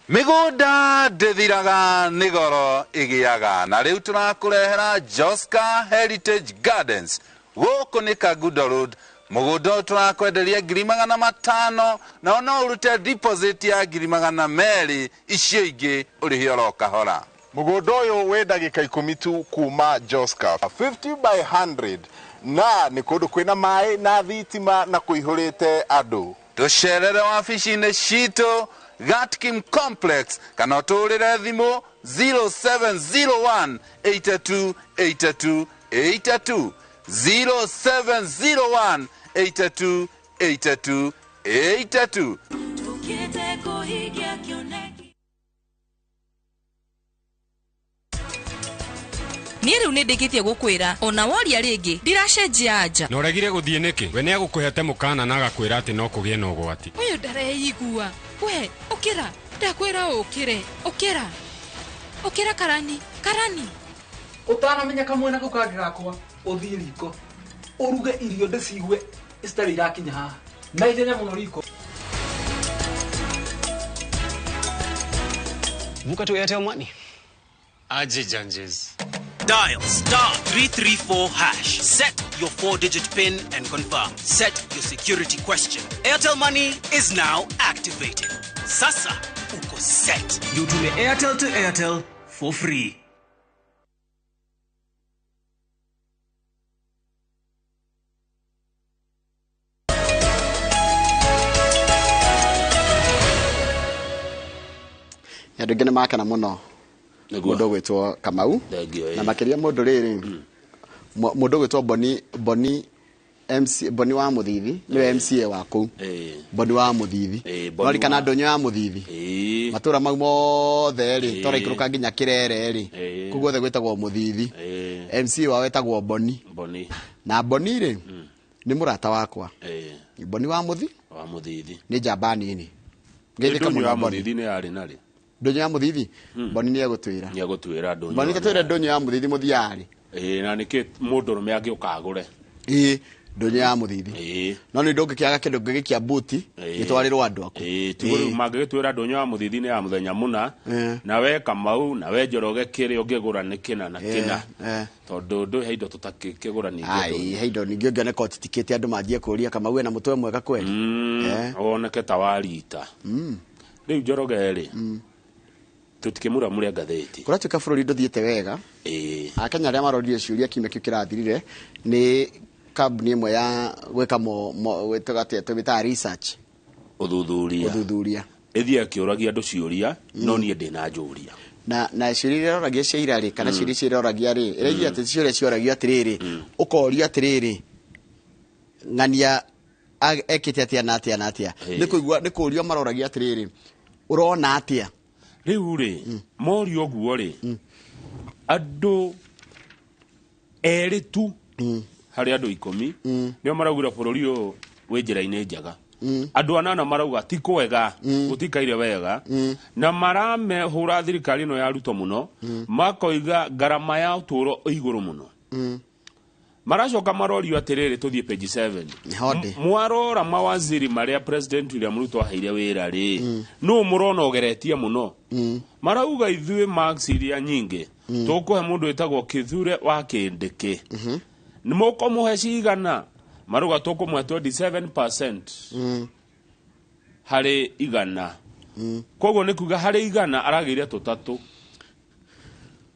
Migunda ndithiraga nigoro igiaga na riu turakurehera Joska Heritage Gardens guku ni Kagudo Road. Mugunda turakwenderia 500 na ona urute deposit ya 200 icio ingi urihi oroka hora. Mugunda uyu we ndagika 10 tu kuma Joska 50 by 100 na ni kundu kwina mai na thitima na kuihurite andu. Tucerere wabici-ini citu Gatkim Complex kana uturire thimu 0701 82 82 82 0701 82 82 82. Niĩ rĩu nĩ ndĩkĩtie gũkwĩra ona woria rĩngĩ ndiracenjia anja na ũregire gũthiĩ nĩkĩ we nĩ agũkũhete mũkana na agakwĩra atĩ no kũgĩe na ũgwati ũyũ ndareigua we ũkĩra ndakwĩra ũkĩra karani ũtanamenya kamwena kau kangĩ gakwa ũthiĩ riko uruge irio ndĩcigue citarĩ irakinya haha na ihenya mũno riko Vuka to Airtel Money. Aje Janjes. Dial *334#. Set your 4-digit PIN and confirm. Set your security question. Airtel Money is now activated. Sasa uko set. You do Airtel to Airtel for free. Andũ ngene makena muno mundu gwitwo Kamau na makiria mundu riri mundu gwitwo Boni MC Boni wa Muthithi niwe MCA waku Boni wa Muthithi bori kana ndonyo ya Muthithi matura mau mothe ri tora ikuruka nginya Kirere ri kuguo the gwitagwo Muthithi MCA wa wetagwo Boni na Boni ri ni murata wakwa Boni wa Muthithi ni njamba nini ngethika muno wa Muthithi ni ari nari Ndonyo ya Muthithi Boni ni egutwira Ndonyo Boni tatwira Ndonyo ya Muthithi muthiari na niki mundu rume angi ukagure Ndonyo ya Muthithi no ni ndongikiaga kindu ngigikia buti gitwarirwo andu aku tiguru magigitwira Ndonyo ya Muthithi ni ya muthenya muna na we Kamau na we Njoroge kiri ungigura ni kina na kina tondu ndu heindo tutakigura ni heindo ningi ngioneka titikete andu manjie kuria Kamau na mutwe mwega kweli oneke tawarita riu Njoroge ri tutikimura muri ngatheti kuratuka bururi nduthiete wega akenya aria marorire ciuria kime kirathirire ni kambuni imwe ya gwika wetagate tubita research uthuthuria ithia kiuragia andu ciuria no nie ndina njuria na ciuria roragia ciira ri kana ciuria ciroragia ri iragia ati ciuria cioragio atiriri ukoria atiriri ngania ekite atia na atia ni kurio maroragia atiriri urona atia riu ri mori oguo ri andu eri tu hari andu 10 nio maraugira bururi uyu wi njira-ini njaga andu 8 marauga ti kwega gutikaire wega na marame hura thirikari no ya ruto muno makoiga garama ya uturo iguru muno maracoka marorio atiriri tuthie page 7 mwarora mawaziri maria president William Ruto aheire wira ri no murona ogeretie muno marauga ithue marks iria nyingi tukuhe mundu etagwo Kithure wa Kindiki ni moko muhe cigana maruga tukumwe 27% hari igana koguo ni kuga hari igana aragiria tutatu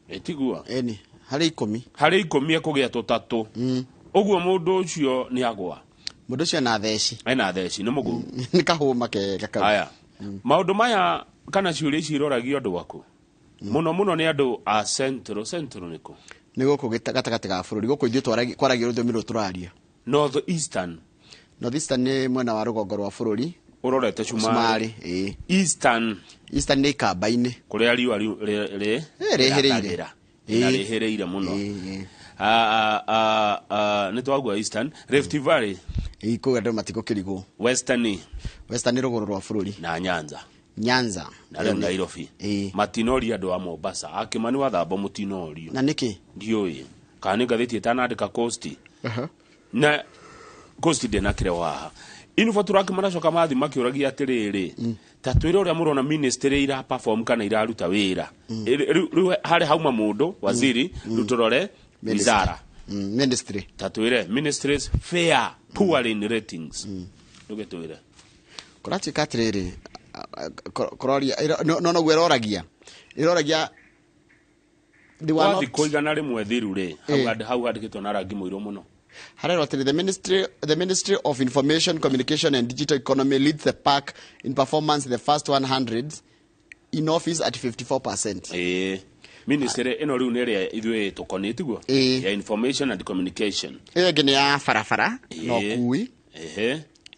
etigua eni hari 10 ekugia tutatu uguo mundu ucio ni agwa mundu ucio na theci ni mugu ni kahuma kega haya maundu maya kana ciuria ciroragio andu aku muno ni andu a central niko ni guku gatagatĩ ga bururi guku ithuĩ kwaragia rũthiomi rũrũ tũraria north eastern ni mwena wa rũgongo rwa bururi urorete Cumari eastern ni Kamba-inĩ kuria riua rihereire muno ni twagua eastern Rift Valley iko andũ matiko kĩrigwo western rũgũrũ rwa bururi na Nyanza na leo Nairobi matinori andu a Mombasa akimani wa thabo mutinorio na niki ndioi kani ngatheti tanandika coast na coast de na kirewa inufatura akimaracoka mathi makiuragia atiriri tatwire uria murona ministry ira perform kana iraruta wira hari hauma mundu waziri rutorore wizara ministry tatwire ministries fair poor in ratings ndugetwire kurati katiriri kororia no gweroragia wathi kuigana rimwe thiru ri hau handikitwo na rangi muiro muno harero ati the ministry of information communication and digital economy leads the pack in performance in the first 100 in office at 54%. Ministry ino riu neria ithwe tukonitiguo ya information and communication gene ya farafara no kui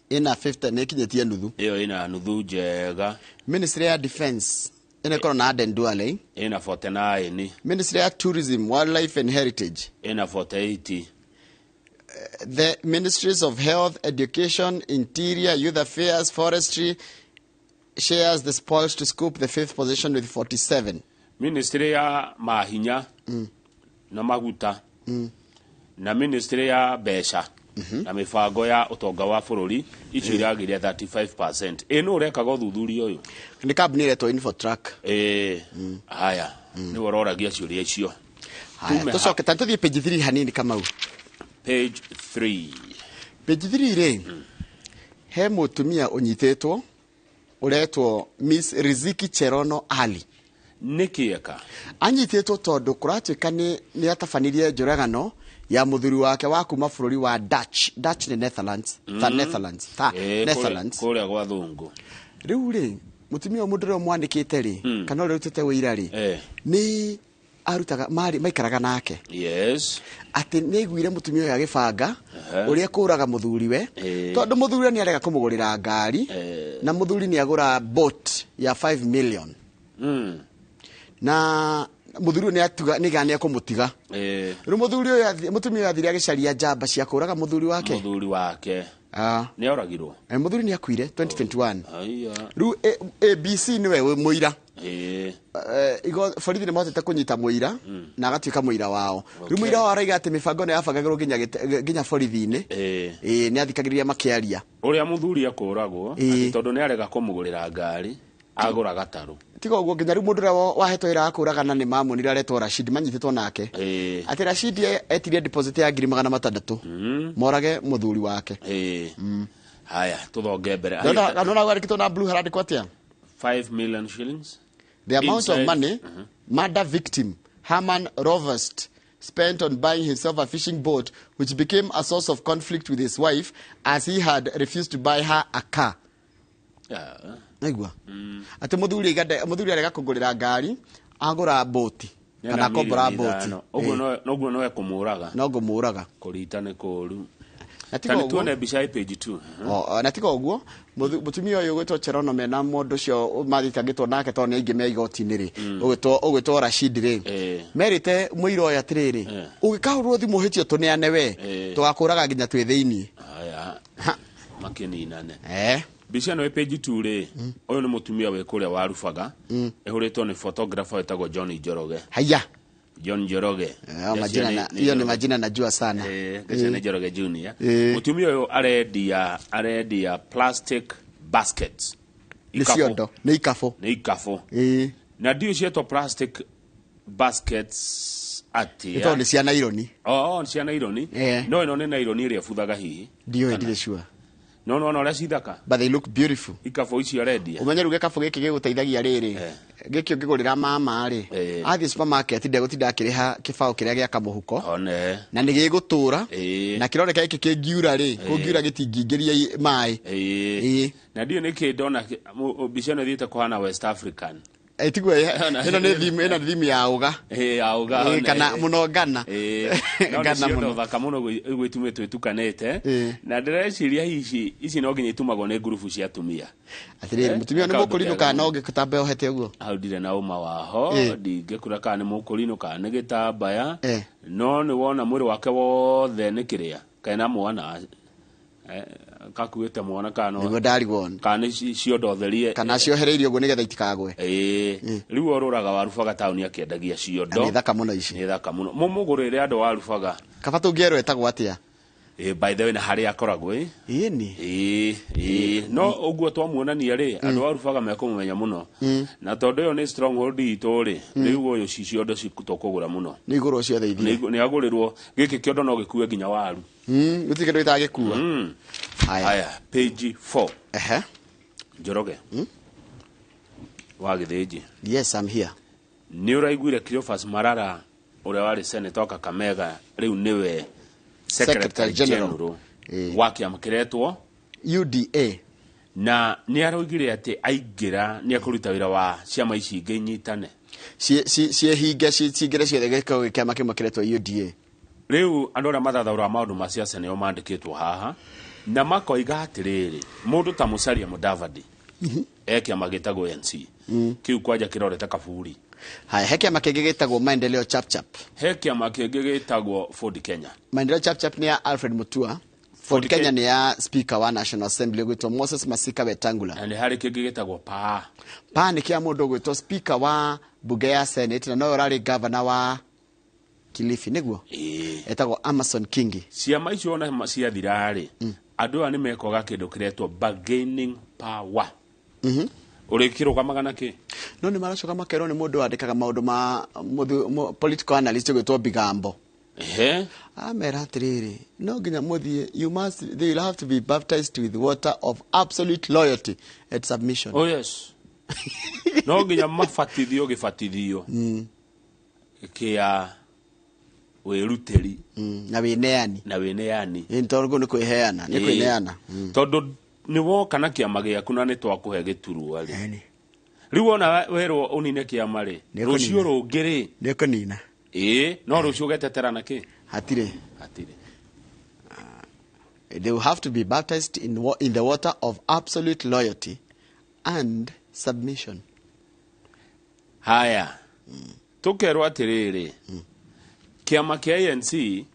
ina 50 nekinyetie nuthu iyo ina nuthu njega. Ministry ya defense ina kono na Aden Duale ina 49. Ministry ya tourism, wildlife and heritage ina 48. The ministries of health, education, interior, youth affairs, forestry shares the spoils to scoop the 5th position with 47. Ministry ya mahinya na maguta na ministry ya besha na mifango ya utonga wa bururi icio iragiria 35%. Eno urekaga uthuthuria uyu ni kabini reto info track haya ni wororagia ciuria icio. Tucoke tantuthie page 3 hanini Kamau. Page 3 ri he mutumia unyitetwo uretwo Miss Riziki Cherono Ali nikieka anyitetwo tondu kuratuika ni atabanirie njuragano ya muthuri wake wa kuma bururi wa Dutch ni Netherlands Netherlands kuria gwa thungu riu ri mutumia mudure mwandikite ri kana uri utete wira ri ni arutaga maikaraga nake ati niguire mutumia uyu agibanga uria kuraga muthuri we tondu muthuri ni arega kumugurira ngari na muthuri ni agura boat ya 5 million na muthuri ni atuga ni gane kumutiga ru muthuri uyu mutumia athiri agicaria njamba cia kuraga muthuri wake ni oragirwo muthuri ni akuire 2021 ru ABC niwe muira igo borithi ni mahotete kunyita muira na agatuika muira wao ru muira wao araiga ati mibango ni yabangagirwo nginya borithi-ini ni athikagiriria makiaria uria muthuri akuragwo ati tondu ni arega kumugurira ngari agura gataru tigo guo nginya ru mundu ria wahetwo ira akuragana ni mamunira aretwo Rashid manyititwo nake ati Rashid etirie deposit ya 600,000 morage muthuri wake haya tuthonge mbere nona gwarikitwo na blue harandikwo atia 5 million shillings the amount of money murder victim Herman Rovest spent on buying himself a fishing boat which became a source of conflict with his wife as he had refused to buy her a car. Naigua ati muthuri arega kugurira ngari agura boat kana kombora boat oguo no ekumuraga no ngumuraga kurita ni kuru Tani tuone bicha page 2 na tiga uguo mutumia uyu gwitwo Cherono mena mundu cio mathitangitwo nake to ni aingi me igoti-ini ri ugwitwo Rashid ri merite muiro uyu atiriri ugikahurwo thimu hitio tuneane we tugakuraga nginya twi thiini aya makininane bicha no page 2 ri uyu ni mutumia we kuria warubaga ehuritwo ni photographer wetagwo John Njoroge haya John Njoroge hiyo ni majina najua sana John Njoroge Junior mutumia uyu arendia plastic baskets ni ikafo na ndio cietwo plastic baskets ati ito ni cia naironi ni cia naironi no ino ni naironi iria buthaga hihi ndio ndire sure no ria cithaka but they look beautiful ikafo ici arendia umenye ruge kafo giki giguteithagia riri giki ngigurira mama ri athi supermarket ndegũtinda akiriha kibao kiria gia kamuhuko na ni gigutura na kirore giki kingiura ri kungiura gitingingĩria mai na ndio niki ndona bicha no thiite kuhana West African tigwe ino ni thimu ya uga kana muno ngana muno thaka muno gwitumetwe tukanete na ndireciria ici no nginya itumagwo ni ngurubu cia atumia atiri mutumia ni mukurino kana no gitambe ohete uguo audire na uma waho ndingikura kana ni mukurino kana ni gitambaya no ni wona mwiri wake wothe ni kiria kana mwana kakuite mwana kana nigo ndari wona kana ciondo therie kana ciohereirio uguo nigetha itikagwe riu oruraga warubaga tauni akiendagia ciondo ni thaka muno ici ni thaka muno mumugurire andu warubaga kaba tungierwo etagwo atia by the way na hari akoragwo no uguo twamuonania ri andu warubaga mekumumenya muno na tondu yo ni stronghold itu ri riu uyu ciondo cikutokugura muno ni iguru ciothe ithire ni agurirwo giki kiondo no gikue ginya waru gutike ndo itagikua haya page 4 Njoroge wa Githĩnji yes I'm here ni uraiguire Cleophas Marara uria wari senator Kakamega riu niwe secretary general wa kiama kiretwo UDA na ni aroigire ati aingira ni akuruta wira wa ciama ici ingi nyitane ciehinge ciingire ciothe kiama kimwe kiretwo UDA riu andu aria mathathaura maundu ma ciaca nio mandikitwo haha na makoiga atiriri mundu ta Musalia Mudavadi kiama gitagwo NC kiu kwanja kirorete kaburi haya kiama kingi gitagwo Maendeleo Chapchap kiama kingi gitagwo Ford Kenya Maendeleo Chapchap ni ya Alfred Mutua Ford Kenya ni ya speaker wa National Assembly gwitwo Moses Masika Wetangula na hari kingi gitagwo PA ni kia mundu gwitwo speaker wa bunge ya Senate na no rari governor wa Kilifi niguo etagwo Amason Kingi ciama icio ona ciathirari andu ani mekoga kindu kiretwo bargaining power urikirwo magana ki no ni maracoka makero ni mundu andikaga maundu ma political analyst gwitwo Bigambo amera atiriri no nginya muthie they will have to be baptized with water of absolute loyalty and submission yes no nginya mafatithio gifatithio kia wiruteri na wineani ntorgo ni kwiheana tondu ni woka na kiama giaku na ni twakuhe giturua ri riu ona werwo unine kiama ri rucio rungiri ni kunina no rucio getetera na ki hatire they will have to be baptized in the water of absolute loyalty and submission haya tukerwa atiriri kiama kia ANC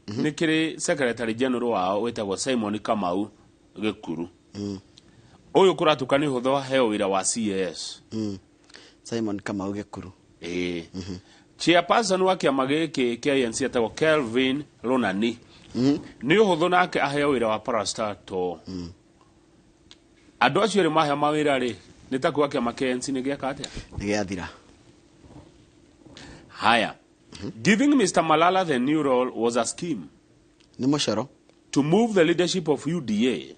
ni kiri secretary general wao wetagwo Simon Kamau Gikuru uyu kuratukani hutho heo wira wa CAS Simon Kamau Gikuru chairperson wa kiama giki kia ANC etagwo Kelvin Lonani ni hutho nake aheo wira wa parastato andu acio ri mahea mawira ri nitakuwa kiama kia ANC ni giaka atia ni giathira haya giving Mr. Malala the new role was a scheme ni musharo to move the leadership of UDA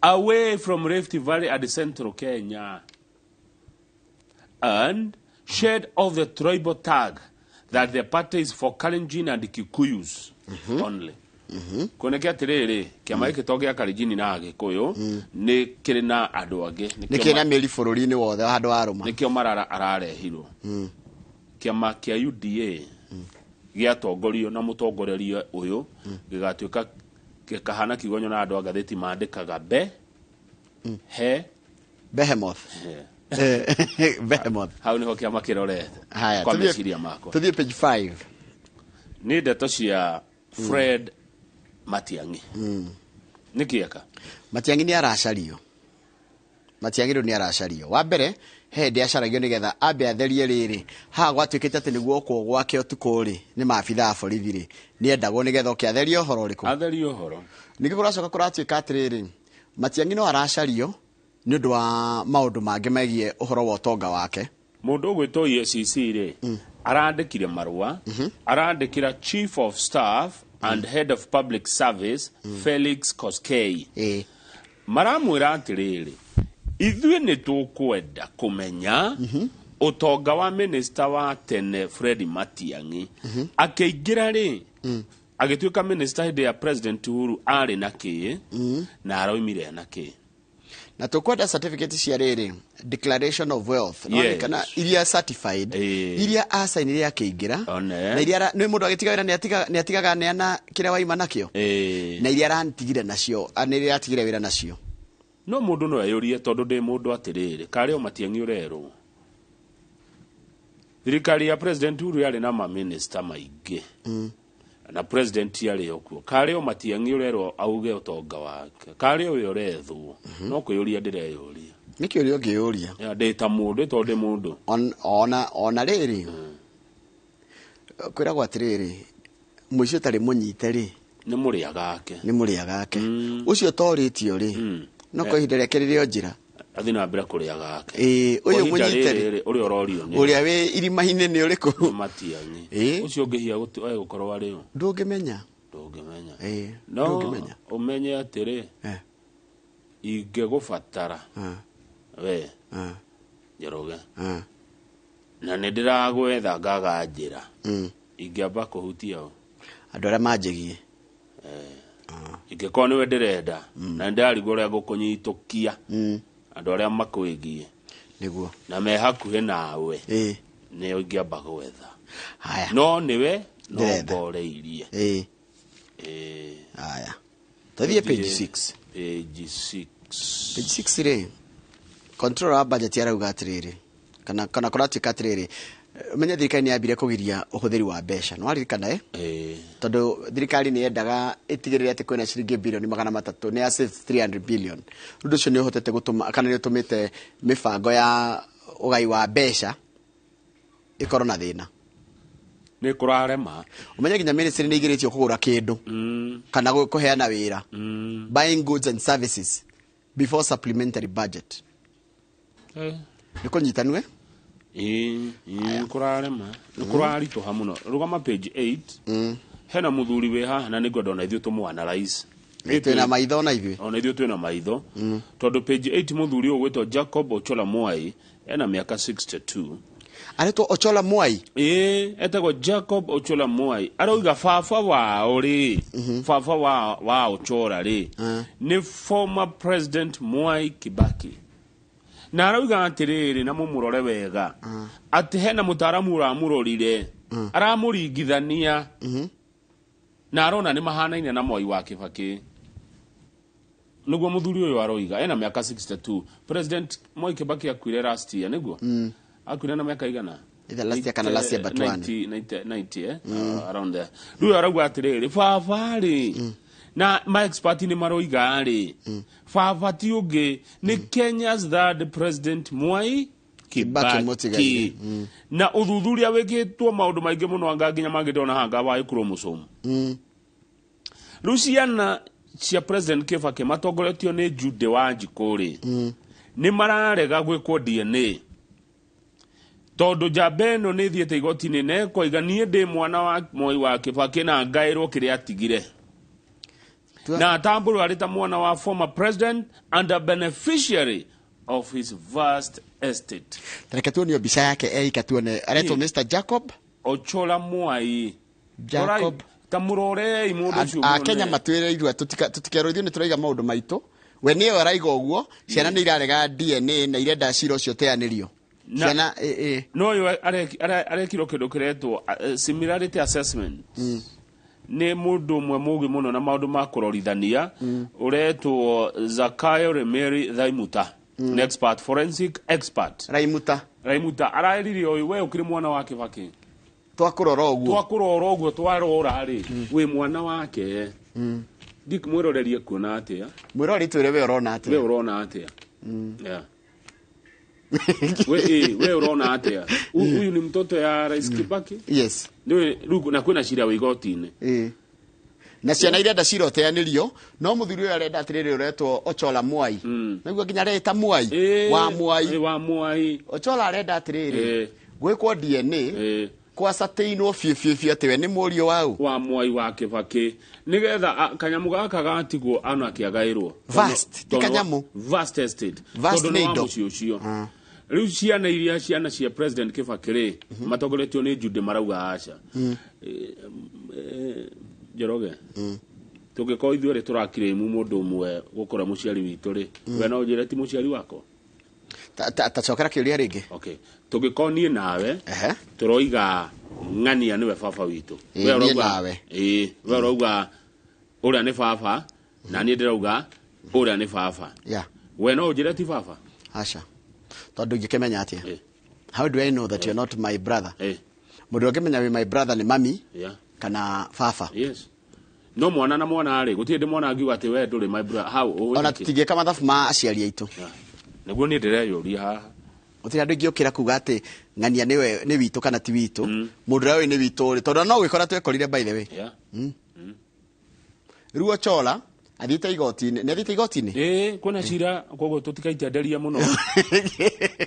away from Rift Valley and Central Kenya and shed off the tribal tag that the party is for Kalenjin and Kikuyus only. Kuonekea tiriri kiama giki to gia Kalenjin na Gikuyu ni kiri na andu angi ni kiri na meri bururi-ini wothe handu aruma nikio marara ararehirwo kiama kia UDA giatongorio na mutongoreria uyu gigatuika kahana kigonyo na andu a gatheti mandikaga Behemoth Behemoth hau niho kiama kirorete haya kwa meciria mako tuthie page 5 ni ndeto cia Fred Matiang'i nikieka Matiang'i ni aracario ni aracario wa mbere hende acaragio nigetha ambe atherie riri ha gwatuikite ati niguo ko gwake utuko ri ni maabitha borithi ri ni endagwo nigetha ukiatheria uhoro riku atheria uhoro niki kuracoka kuratuika atiriri Matiang'i no aracario ni undu wa maundu mangi megie uhoro wa utonga wake mundu gwito EACC ri arandikire marua arandikira chief of staff and head of public service Felix Koskei maramwira atiriri ithuĩ nĩ tũkwenda kũmenya ũtonga wa minister wa tene Fred Matiang'i akĩingĩra rĩ agĩtuĩka minister hĩndĩ ya president Uhuru arĩ na kĩ na aroimire na kĩ na tũkwenda certificate cia rĩrĩ declaration of wealth no kana iria certified iria asainire akĩingĩra na iria nĩ mũndũ agĩtiga wĩra nĩ atigaga neana kĩrĩa waima nakĩo na iria arantigire nacio nĩ atigire wĩra nacio no mundu no ayurie tondu ndi mundu atiriri kari o Matiang'i urerwo thirikari ya president Uhuru yari na minister maingi na president yari okuo kari o Matiang'i urerwo auge utonga wake kari o urethwo no kuyuria ndireyuria niki uri ungiyuria ya data mundu tondu mundu ona riri kwiragwo atiriri muicio tari munyite ri ni muria gake ucio toritio ri no ko ihinda rĩake njira athina mbere kuria gake uyu munyite uri ororio ni uria we irima-inĩ nĩ ũrĩkũ Matiang'i ucio ngihia gukorwo ari o ndũngĩmenya no umenye atiri ingĩgũbatara we Njoroge na nĩ ndiragwetha ngaga njĩra ingĩamba kũhutia o andũ arĩa manjĩgie ingĩkorwo nĩwe ndĩrenda na ndarigwo ũrĩa ngũkũnyitũkia andũ arĩa makwĩgie nĩguo na me hakuhĩ nawe nĩo ingĩamba gwetha no nĩwe no ngoreirie haya tũthiĩ page 6 page 6 rĩ control wa budget yarauga atiriri kana kuratuika atiriri menya thirikari ni yambire kugiria uhuthiri wa mbeca no aririkana tondu thirikari ni yendaga itigirire ati kwina ciringi bilioni 300 ni save 300 billion undu ucio ni uhotete gutuma kana ni utumite mibango ya ugai wa mbeca ikorwo na thina ni kurarema umenya ginya ministry ni igiritio kugura kindu kana kuheana wira buying goods and services before supplementary budget ni kunyitanwe kurarema kuraritoha muno rugama page 8 hena muthuri we haha na nĩngwenda ona ithuĩ tũmũanalyze twĩna maitho na ithuĩ ona ithuĩ twĩna maitho tondũ page 8 muthuri ũyũ gwĩtwo Jacob Ochola Mwai ena mĩaka 62 aretwo Ochola Mwai etagwo Jacob Ochola Mwai arauga baba wao rĩ baba wa Ochola rĩ nĩ former president Mwai Kibaki na arauga atiriri na mumurore wega ati hena mutaramu uramurorire aramuringithania na arona ni mahanaine na Mwai wa Kibaki niguo muthuri uyu aroiga ena miaka 62 president Mwai Kibaki akwire last year niguo akwire na miaka igana either last year kana last year but 90 around there riu arauga atiriri baba ri na my expert ni maroiga ri baba ti ungi ni Kenya's third president Mwai Kibaki na uthuthuria wikitwo maundu maingi muno anga nginya mangidona hanga wa chromosome Luciana cia president Kibaki matongoretio ni Jude Wanjiku ri ni mararega gwikwo DNA tondu jabeno ni thiete igoti-ini ne koiga nie ndi mwana wa Moi wa Kibaki na ngairwo kiria atigire na atamburu arita mwana wa former president and a beneficiary of his vast estate. Tareke tuonio bica yake eika tuone aretwo Mr. Jacob Ochola Mwai Jacob tamurore imundu cio Kenya matwire irua tutikeroithio ni turaiga maundu maitu we ni araiga uguo ciana ni irarega DNA na irenda cira ucio teanirio ciana no yo arekiro kindu kiretwo similarity assessment ni mundu mwe mugi muno na maundu ma kurorithania uretwo Zakayo Remeri Thaimuta an expert forensic expert Raimuta arariri oyu we ukiri mwana wa Kibaki twakurora oguo twarora ri we mwana wake dik mwirorerie kuona atia mwirori twire we urona atia yeah we urona atia huyu ni mtoto ya Rais Kibaki yes ndio ruku na kuna shida wigoti-ini na ciana irenda cira teanirio no muthuri uyu arenda atiriri uretwo Ochola Mwai niguo nginya reta Mwai wa Mwai Ochola arenda atiriri gwikwo DNA kwa satainwo fiu ati we ni murio wa Mwai wa Kibaki nigetha kanyamu gaka gatigwo ano akiagairwo vast kanyamu vast estate vast nido ucio riu ciana iria ciana cia president Kibaki ri matongoretio ni Jude marauga aca Joroge tugiko ithuĩ ri turakire mu mundu umwe gukora muciari witu ri we no njire ti muciari wako tacokera kiuria ringi okay tugiko nie nawe turoiga ng'ania niwe baba witu we nawe we urauga uria ni baba na nie ndirauga uria ni baba we no njire ti baba aca tondu ngikemenya atia how do I know that you're not my brother mundu ngimenya we my brother ni mami kana baba yes no mwana na mwana ari gutie ndi mwana ngiuga ati we nduri my brother how ona tutigeka mathabu ma aciari aitu niguo ni ndireyuria haha utira ndu ngiukira kuga ati ng'ania niwe ni witu kana ti witu mundu rawe ni witu ri tondu no gwikora twekorire by the way ruo Chola athite igoti-ini ne athite igoti-ini kuna cira koguo tutikaitenderia muno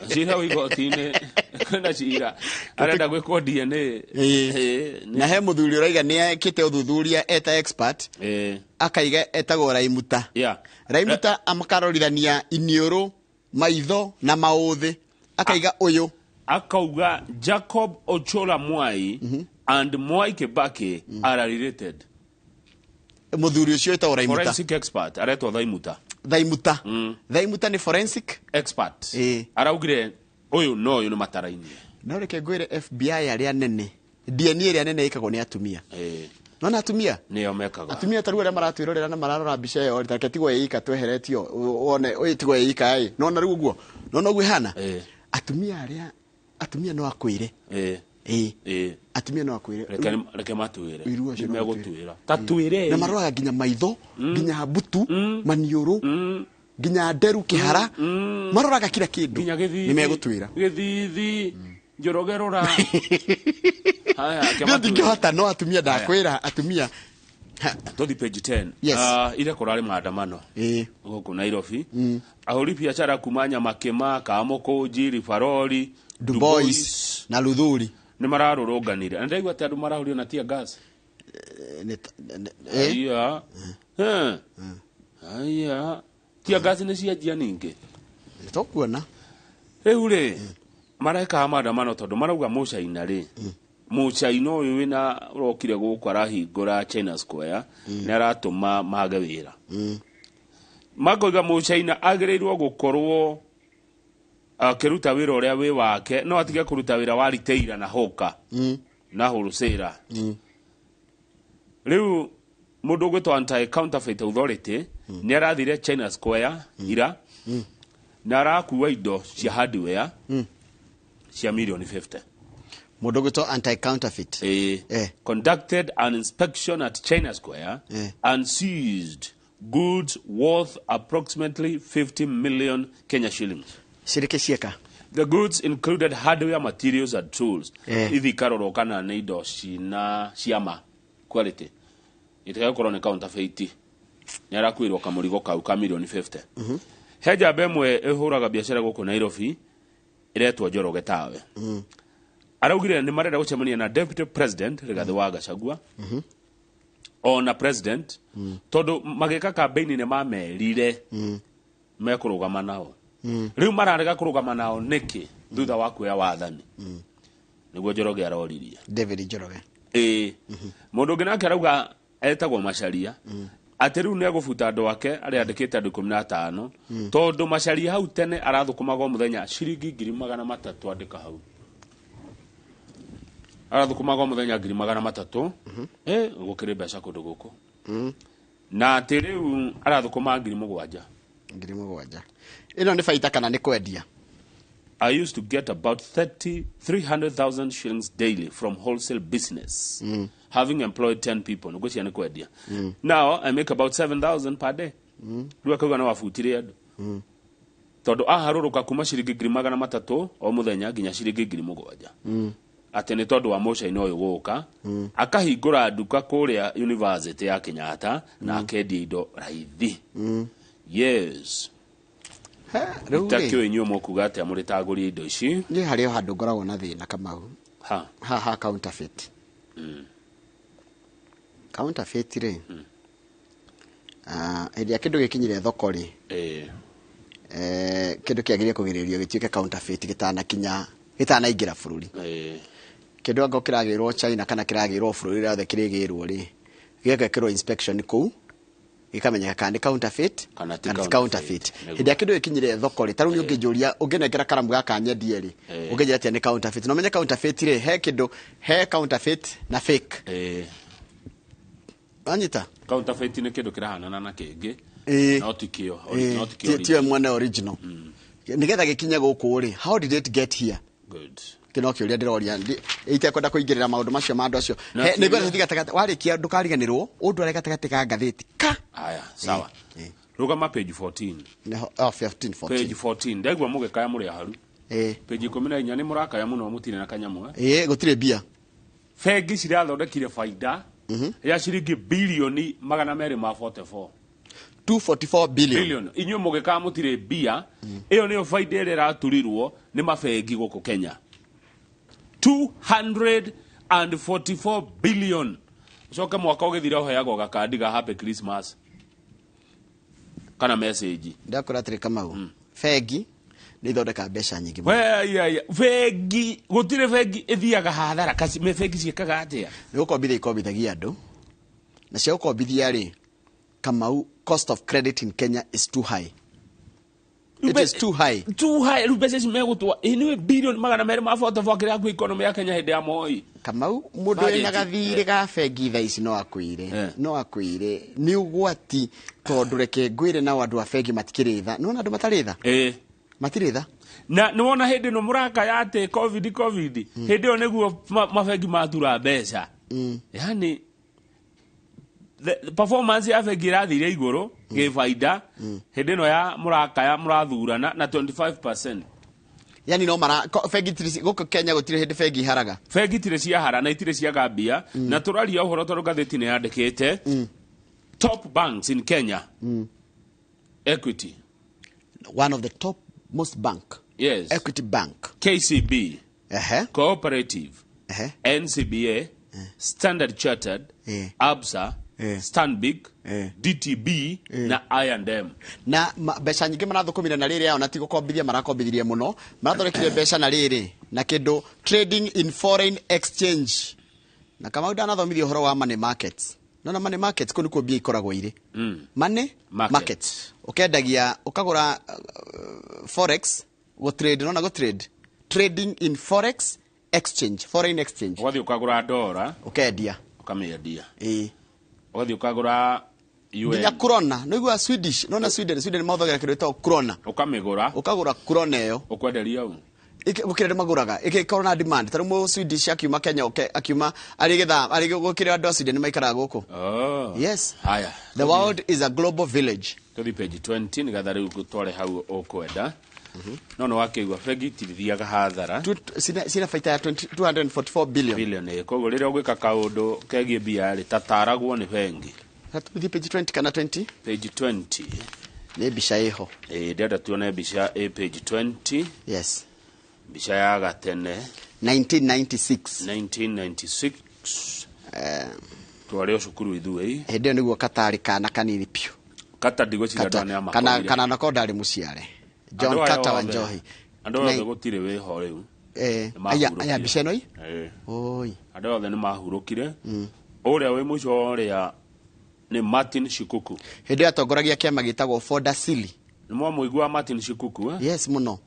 cira wa igoti-ini kuna cira arenda gwikwo DNA na he muthuri uraiga ni ekite uthuthuria eta expert akaiga etagwo Raimuta Raimuta amakarorithania iniuru maitho na mauthi akaiga uyu akauga Jacob Ochola Mwai and Mwai Kibaki are related muthuri ucio etagwo Raimuta forensic expert aretwo Thaimuta ni forensic expert araugire uyu no ni mataraini no reke ngwire FBI aria nene DNA iria nene ikagwo ni atumia no na atumia nio mekaga atumia taru aria maratwirorera na mararora mbica yo reke tigwo yeika tweheretio wone uyu tigwo yeika no na riu guo no gwi hana atumia no akwire atumia no akwire reke matwire megutwira tatwire na maroaga nginya maitho nginya butu maniuru nginya nderu kihara maroraga kila kindu ni megutwira githithi njorogerora haya kama ndingehota no atumia ndakwira atumia Todi page 10 ile korali maandamano huko Nairobi ahuri biashara kumanya makema kamoko jiri faroli Dubois na Luthuri ni mararurunganire na ndaigwa ati andu marahurio na tia gas aya tia gas ni ciajia ningi tokuona ri mareka maandamano tondu marauga mucaina ri mucaina uyu wina rokire guku arahingura China Square na aratuma mage wira magoiga mucaina agirirwo gukorwo akiruta wira uria wi wake no atige kuruta wira wa riteira na hoka na wholesale riu mundu gwitwa anti counterfeit authority ni arathire China Square ira na arakuwa indo cia hardware cia milioni 50 Modogoto anti-counterfeit. Conducted an inspection at China Square and seized goods worth approximately 50 million Kenya shillings. The goods included hardware, materials and tools. Ithi karoroka na neido ciama quality. Itakakorwo ni counterfeit. Nyarakwirwo kamurigo kau ka milioni 50. Heja bemwe ehuraga biashara guku Nairobi iretwo Njoroge tawe. Araugire ni marenda gucemania na Deputy President Rigathi wa Gachagua. Ona president tondu mageka campaign ne mamerire mekurugama nao. Riu mararega kurugama nao niki thutha wa kuya wathani. Niguo Njoroge aroririe. David Njoroge. Mundu ngina akarauga etagwo Macharia. Ati riu negubuta andu ake ari andikite andu 15 tondu Macharia hau tene arathukumaga muthenya ciringi 300 andika hau. Arathukumaga muthenya 300 gukire mbeca kundu guku. Na ati riu arathukuma 7,000. 7,000. Ino ni faita kana ni kwendia? I used to get about 300,000 shillings daily from wholesale business, having employed 10 people. Now I make about 7,000 per day. Ruakaga na wafutire andu. Tondu aharuruka kuma ciringi 300 o muthenya nginya ciringi 7,000. Ati ni tondu wa motion uyu guka akahingura nduka kuria University ya Kenyatta na akendia indo raithi. Yes. Itakio inyo mokuga ati amuritaguri indo ici. Ni hari handu ngoragwo na thina Kamau. Ha counterfeit. Counterfeit ri. Edia kindu gikinyire thoko ri. Kindu kiagirie kugiririo gituike counterfeit gitana ingira bururi. Kindu ngo kiragirwo China kana kiragirwo bururi rathe kirigirwo ri. Gigekirwo inspection kuu. Ikamenya kandi counterfeit kana counterfeit. Hĩndĩ kindu ikinyire thoko ri taru ni ungijuria ungenekera karamu gaka nyendie ri ungenjira ati ni counterfeit no menye counterfeit ri he counterfeit na fake anyita counterfeit ni kindu kirahana na kingi no tikio tio mwana original nigetha gikinye guku ri how did it get here? Good. Kinokio ria ndiroria itekwenda kuingirira maundu macio mandu acio nigwe thigatagata warikia ndukariganirwo undu areka tagatika ngatheti ka aya sawa rugama page 14 15 page 14 ndegwa mugekaya muri haru page 14 ni murakaya muno mutire na kanyamu gutire bia fegi cirathondekire faida ya ciringi bilioni 244 244 billion inyu mugekaya mutire bia iyo niyo faida ire raturirwo ni mafegi guku Kenya 244 billion. Soka mwaka ugithira uheagwo gakandi ga happy Christmas. Kana message. Ndakora tiri Kamau. Fegi ni thondeka mbeca nyingi. Fegi gutire fegi ithiaga hathara kasi me fegi ciekaga atia. Ni ukombithia ikombithagia andu. Na cia ukombithia ri Kamau cost of credit in Kenya is too high. It is too high. Too high. Rubese simegutwa iniwe billion 244 kira ku economy ya Kenya hede ya Moi. Kamau mundu ena gathire ga fegi thaici no akuire ni ugwati tondu reke ngwire na wandu wa fegi matikiritha no andu mataritha matiritha na ni wona hede no muraka yate covid hede o neguo mafegi matura mbeca yani the performance ya fegi rathire iguru gifaida hede no ya muraka ya murathurana na 25%. Yani no mara fegi tiri goko Kenya gutire hede fegi haraga fegi tiri cia hara na itire cia gambia na turaria uhoro tondu gatheti ne yandikite top banks in Kenya. Equity, one of the top most bank. Yes. Equity Bank, KCB, Cooperative, NCBA, Standard Chartered, Absa, Stanbic, DTB na I&M. Na mbeca nyingi marathukumira na riri yao na tigo kombithia marakombithirie muno marathorekire mbeca na riri na kindu trading in foreign exchange na kama udanathomithia uhoro wa money markets no na money markets ko niko bia ikoragwo ire money markets ukendagia ukagura forex go trade no na go trade trading in forex exchange foreign exchange wathi ukagura dollar ukendia ukamiendia wathi ukagura UN ya krona no igwa Swedish no na Sweden mauthogera kindu to krona ukamigura ukagura krona iyo ukwenderia u gukire maguraga igikorwo na demand taru mu Swedish akiuma Kenya akiuma gukire andu a Sweden maikara guku. Yes. Haya. The world is a global village. Tuthi page 20 ni gathari gutware hau okwenda. No wakigwa bengi tirithiaga hathara. Sina faita ya 244 billion. Koguo riria ugika kaundu kegie bia ri tataragwo ni bengi. Tuthi page 20 kana 20? Page 20. Ni bisha iho. Dada tuone bisha page 20. Yes. Bisha ya gatene 1996. Twari cukuru ithuĩ hĩndĩ nĩguo katari kana kanini piu kata ndigo cigandane ama kana nako ndari muciare John Kata wa Njohi andu othe gutire wiho riu aya biceno oi andu othe ni mahurukire uria wi muco uria ni Martin Shikuku hĩndĩ atongoragia kiama gitagwo Foda Sili ni mwamuigua Martin Shikuku yes muno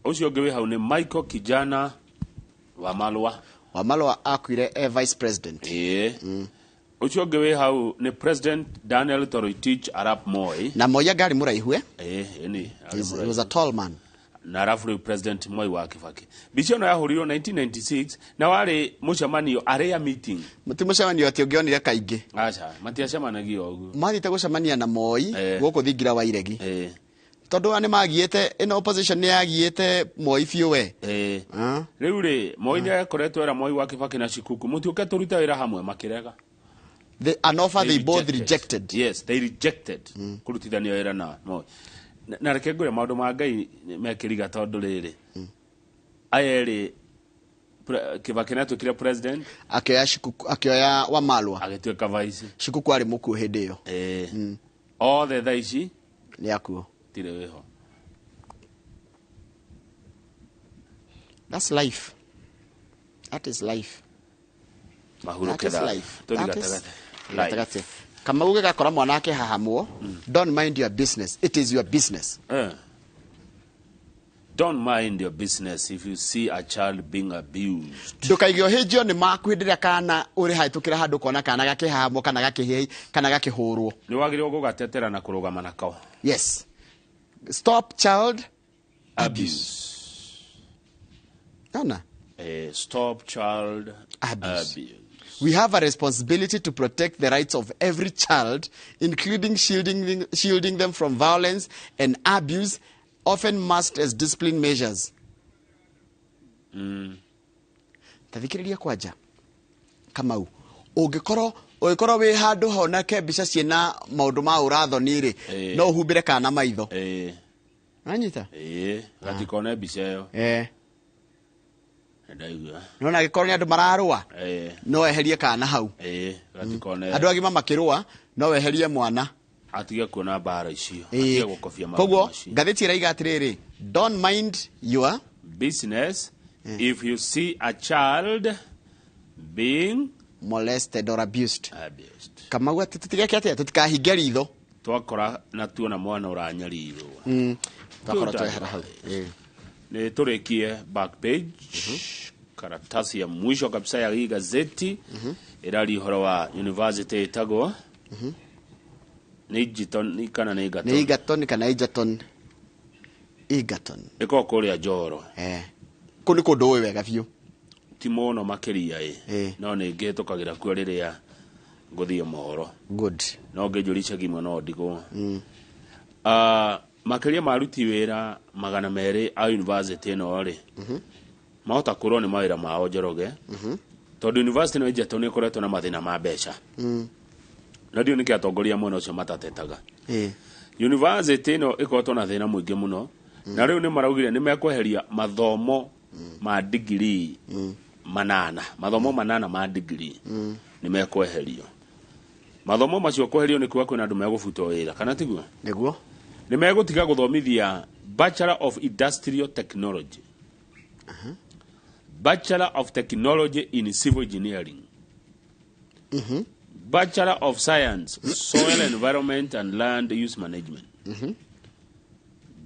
ucio ngi wi hau ni Michael Kijana Wamalwa akuire vice president ucio ngi wi hau ni President Daniel Toroitich Arap Moi na Moi ngari muraihu ni he was a tall man na arafu President Moi wa Kibaki bicio no yahurirwo 1996 na wari mucemanio area meeting mucemanio ati ungionire kaingi acha matiacemanagio uguo mathite gucemania na Moi guku thingira wa iregi tondu ani magiete in opposition ni yagiete Moi fiu we riu ri Moi ni akoretwo era Moi wa Kibaki na Shikuku mutiuke turuta wira hamwe makirega an offer they both rejected. Yes, they rejected kurutithania wira na Moi na reke ngure maundu ma Ngai mekiriga tondu riri ayeri Kibaki na tukire president akioya Shikuku akioya Wamalwa agituika vice Shikuku ari muku hindi iyo othe thaici ni akuo tire weho. That's life. That is life. That is life. That is life. Kama uge gakora mwanake hahamwo, don't mind your business. It is your business. Don't mind your business if you see a child being abused. Ndukaigio hijio ni makwindiria kana uri haitukira handu kona kana gake hahamwo kana gake hei kana gake hurwo. Ni wagire gugatetera na kurugama nakao. Yes. Stop child abuse. Nana. Stop child abuse. We have a responsibility to protect the rights of every child, including shielding them from violence and abuse, often masked as discipline measures. Tathikiriria kwaja. Kamau. Ugikoro wi handu honake mbica ciena maundu ma urathoni ri no uhumbire kana maitho anyita gatikone mbica iyo ndaigua nona gikorwo ni andu mararua no eherie kana hau gatikone andu agima makirua no eherie mwana atige kuona bara icio atige gukofia maundu koguo ngatheti iraiga atiriri don't mind your business if you see a child being molested or abused. Kama gwa tutigeke atia tutikahinge ritho twakora na tuona mwana uranyarirwo twakora twehera hau ni turikie back page karatasi ya mwisho kabisa ya hii gazeti irari horo wa university itagwo ni Egerton kana ni Egerton ni Egerton kana Egerton iko kuria Njoro kuni kundu wega biu timono makiria no ni ngitukagira kuo riria nguthie mohoro good no ngejurisha gimo no ndigo makiria maruti wira 200 a university no ri mahota kurwo ni mawira mao Njoroge tondu university no Egerton ni koretwo na mathina ma mbeca na dio niki atongoria muno cio matatetaga university no ikoretwo na thina mwingi muno na riu ni maraugire ni mekweheria mathomo ma degree mathomo manana ma degree ni mekweherio mathomo macio kweherio ni kuwa kwina andu megufutwo wira kana tiguo niguo ni megutiga guthomithia Bachelor of Industrial Technology Bachelor of Technology in Civil Engineering Bachelor of Science Soil Environment and Land Use Management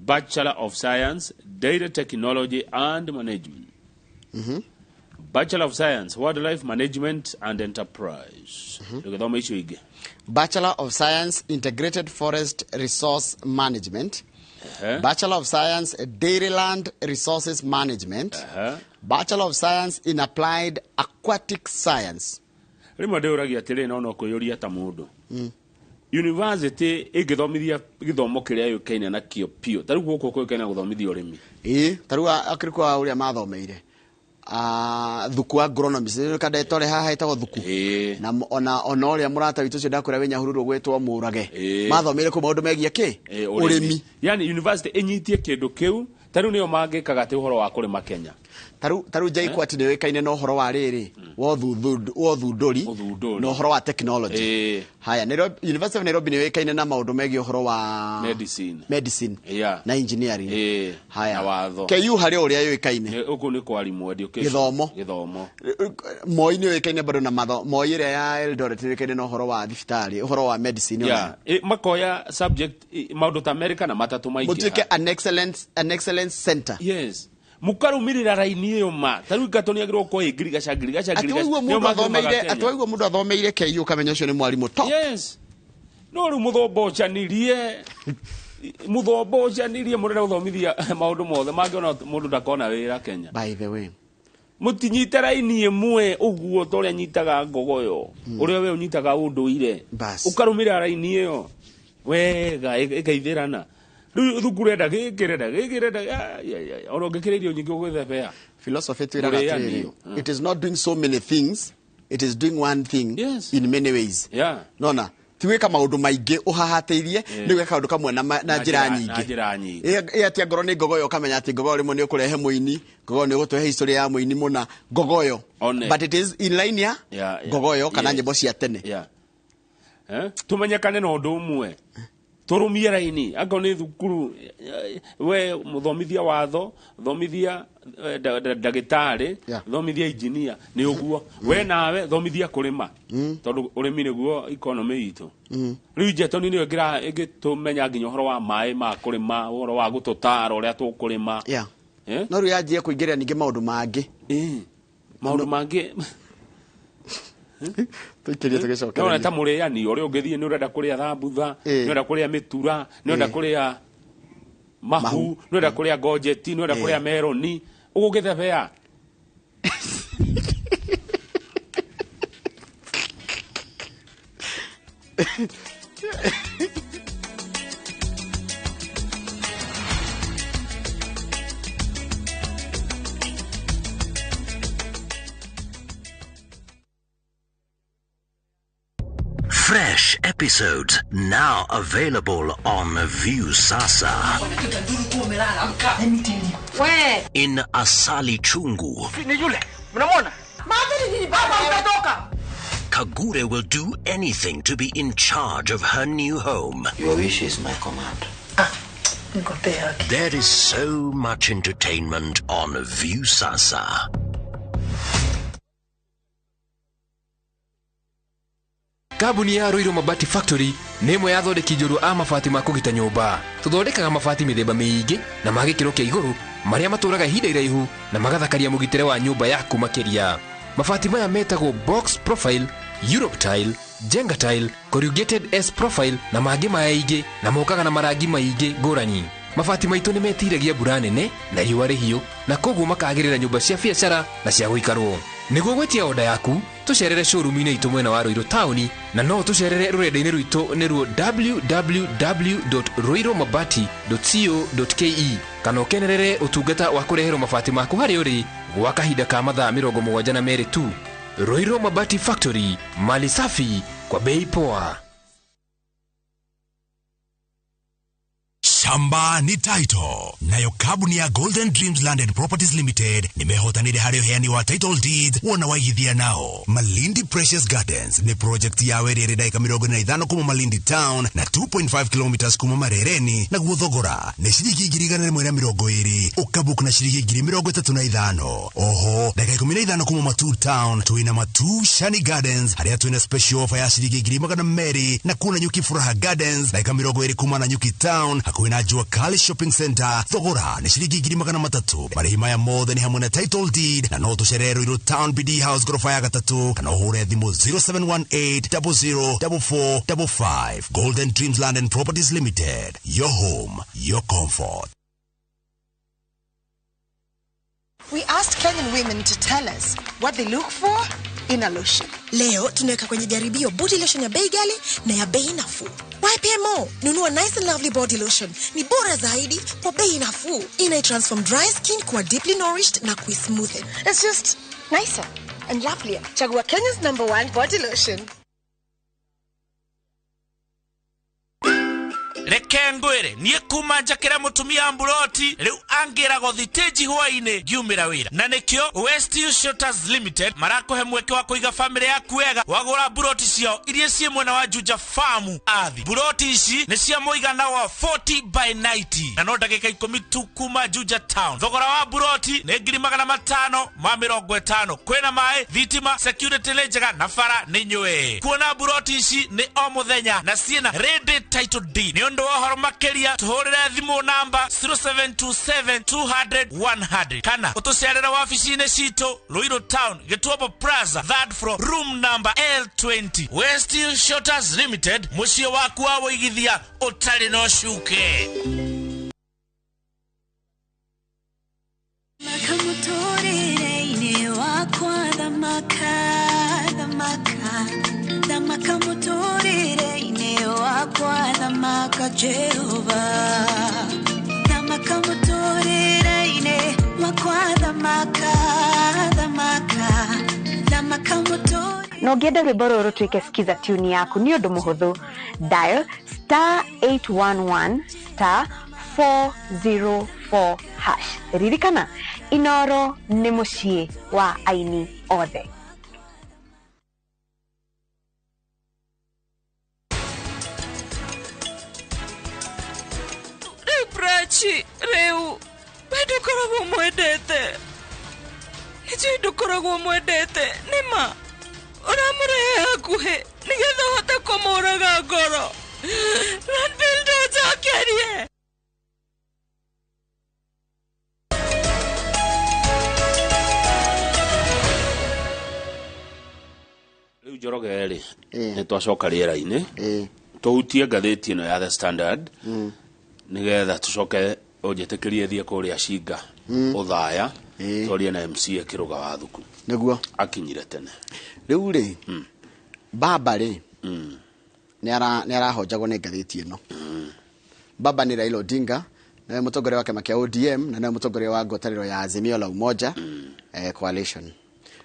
Bachelor of Science Data Technology and Management Bachelor of Science Wildlife Management and Enterprise Bachelor of Science Integrated Forest Resource Management Bachelor of Science, Dairyland Resources Management, Bachelor of Science in Applied Aquatic Science. Rimo ndeuragia tiri no kuyuria ta mundu. University igithomithia githomo kiria yukaine na kio pio. Tari guko kukaine guthomithia urimi. Tari akirikwa uria mathomeire. Thuku agronomy kada tore haha etagwo thuku na ona uria murata witu cio ndakura wenya hururu gwetwo murage mathomire ku maundu megia ki urimi. Yani university enyitie kindu kiu taru niyo mangikaga te uhoro wa kurima Kenya. Taru JKUAT ni wekaine no uhoro wa riri wo thunduri no uhoro wa technology. Haya University of Nairobi ni wekaine na maundu megia uhoro wa medicine na engineering. Haya watho KU hari uria wekaine ugu ni kwarimu education githomo Moi ni wekaine bado na matho Moi ire ya Eldoret ni wekaine no uhoro wa thibitari uhoro wa medicine makoya subject maundu ta America na matatu maingi mutuke an excellence center. Yes mukarumirira raini iyo ma taru gatoni agiro ko igiri gacagiriga atwaigwa mundu athomeire KU kamenya cio ni mwarimu to. Yes no ru muthombo chanirie murera uthomithia maundu mothe mangiona mundu ndakona wira Kenya. By the way mutinyite raini imwe uguo toria nyitaga ngogoyo uria we unyitaga unduire ukarumirira raini iyo wega ikaithirana thukurenda gikirenda oro ngikiririo nyingi gwithebea philosophy twiraga it is not doing so many things, it is doing one thing in many ways. Nona tiweka maundu maingi uhahateirie ni gweka undu kamwe na njira nyingi ati ngoro ni ngogoyo kamenya ati ngogoyo rimo ni ukurehe muini ngogoyo ni gutuhe history ya muini muna ngogoyo but it is in line ya ngogoyo kana nyimbo cia tene tumenyekane no undu umwe turumie raini ako ni thukuru we muthomithia watho thomithia ndagitari thomithia engineer ni uguo we nawe thomithia kurima tondu urimi niguo economy itu riu jetoni ni ngira igitumenya nginya horo wa mai ma kurima horo wa gututara uria tukurima no riu yanjie kuingiria ningi maundu mangi tukiria tugicoka no ta muriani uria ungithie ni urenda kuria thambutha ni urenda kuria mitura ni urenda kuria mahu ni urenda kuria gojeti ni urenda kuria meroni ugugithebea Fresh episodes now available on Viusasa. Where? In Asali Chungu. Kagure will do anything to be in charge of her new home. Your wish is my command. There is so much entertainment on Viusasa. Kabuni ya Roiro Mabati Factory nĩ ĩmwe ya thondeki njũru a mabati ma kũgita nyũmba. Tũthondekaga mabati mĩthemba mĩingĩ na ma gĩkĩro kĩa igũrũ marĩa matũraga ihinda iraihu na magathakaria mũgitĩre wa nyũmba yaku makĩria. Mabati maya metagwo box profile, Europe tile, Jenga tile, corrugated S profile na mangĩ maingĩ na mokaga na marangi maingĩ ngũrani. Mabati maitũ nĩ metiragia mbura nene na riũa rĩhiũ na koguo makagĩrĩra nyũmba cia biacara na cia gũikarwo. Nĩguo gwetia oda yaku tucerere showroom-inĩ itũ mwena wa Roiro Town na no tucerere rũrenda-inĩ rwitũ nĩruo www.roiromabati.co.ke kana ũkenerere ũtungata wa kũreherwo mabati maku harĩa ũrĩ gwa kahinda ka mathaa 72 tu. Roiro Mabati Factory, mali safi kwa bei poa. Shamba ni title. Nayo kabuni ya Golden Dreams Land and Properties Limited nimehotanire hari uheani wa title deed wona waigithia nao. Malindi Precious Gardens ni project ya werere daika 45 kuma Malindi Town na 2.5 kilometers kuma Marereni na guthogora ni shiringi 120 ukabuku na shiringi 35. Oho daika 15 kuma Matu Town tuina Matu Shani Gardens haria tuina special offer ya shiringi 100 na kuna Nyuki Furaha Gardens daika 20 kuma na Nyuki Town hakuina na Jua Kali Shopping Center thogora ni ciringi 300 marĩhi maya mothe ni hamwe na title deed na no tũcererwo Ruiru Town BD House gorofa ya 3 kana ũhũre thimũ 0718004455. Golden Dreams Land and Properties Limited, your home, your comfort. We asked Kenyan women to tell us what they look for in a lotion. Leo tunaweka kwenye jaribio body lotion ya bei ghali na ya bei nafuu. Why pay more? Nunua Nice and Lovely body lotion. Ni bora zaidi kwa bei nafuu. Inai-transform dry skin kuwa deeply nourished na kui-smoothen. It's just nicer and lovelier. Chagua Kenya's #1 body lotion. Rekengwere nie kuma njakira mutumia Mburoti riu angira gothiteji hwaine giumira wira na nikio Westview Shutters Limited marakuhe mweke wa kuiga family yaku wega wagura Mburoti cio iria cie mwena wa Juja Farm athi. Mburoti ici ni cia muigana wa 40/90 na no ndagika 10 tu kuma Juja Town. Thogora wa Mburoti ni 550 kwina mai thitima security njega na bara ni nywe. Kuona Mburoti ici ni o muthenya na ciena ready title deed. Ni ndo horo makeria tuhurire thimu namba 0727200100 kana utucerera wabici-inĩ citũ Ruiru Town Gituobo Plaza 3rd floor room number L20. Westview Shutters Limited, muciĩ waku wa wĩigithia ũtarĩ no cuke. Kwa dhamaka Jehovah dhamaka mutorere wakwa dhamaka mutorere. No ngĩenda rwĩmbo rũrũ tuĩke skiza tune yaku nĩ ũndũ mũhũthũ. Dial *811 *404#. Ririkana Inoro nĩ mũciĩ wa aini othe. Brachi, reu, wedo koragwo mwendete. Ijui ndukoragwo mwendete. Nima, uramũrehe hakuhĩ nĩgetha ũhote kũmũraga ngoro. Ranville ndojokerie. Rĩu Njoroge rĩ nĩ twacoka rĩera-inĩ tũhutie ngathĩti ĩno ya The Standard nigetha tucoke ũnjĩtĩkĩrie thie kũrĩa Cinga ũthaya twarie na MC Kiruga wa Thuku nĩguo akinyire tene. Rĩu rĩ baba rĩ nĩ arahonjagwo nĩ ngathĩti ĩno. Baba nĩ Raila Odinga na mũtongoria wa kĩama kĩa ODM na mũtongoria wa ngwatanĩro ya Azimio la Umoja coalition.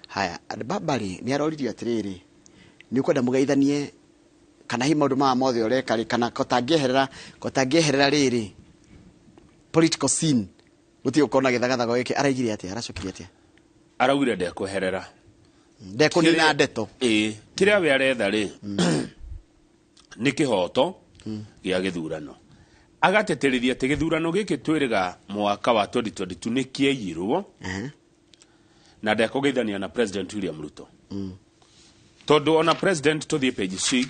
Haya baba rĩ nĩ aroririe atĩrĩrĩ nĩ ũkwenda mũgeithanie kana hi maũndũ ma mothe ũreka kana kotangĩeherera rĩrĩ political scene gũtĩ ũkona gĩthagathago gĩkĩ araigire atĩa aracokire atĩa araugire ndekweherera ndekunina ndeto kĩrĩa we aretha rĩ nĩ kĩhoto gĩa gĩthurano agateterithia atĩ gĩthurano gĩkĩ twĩrĩga mwaka wa 2022 nĩ kĩaiyirwo na ndekũgeithania na President William Ruto. Tondũ ona president tũthiĩ page 6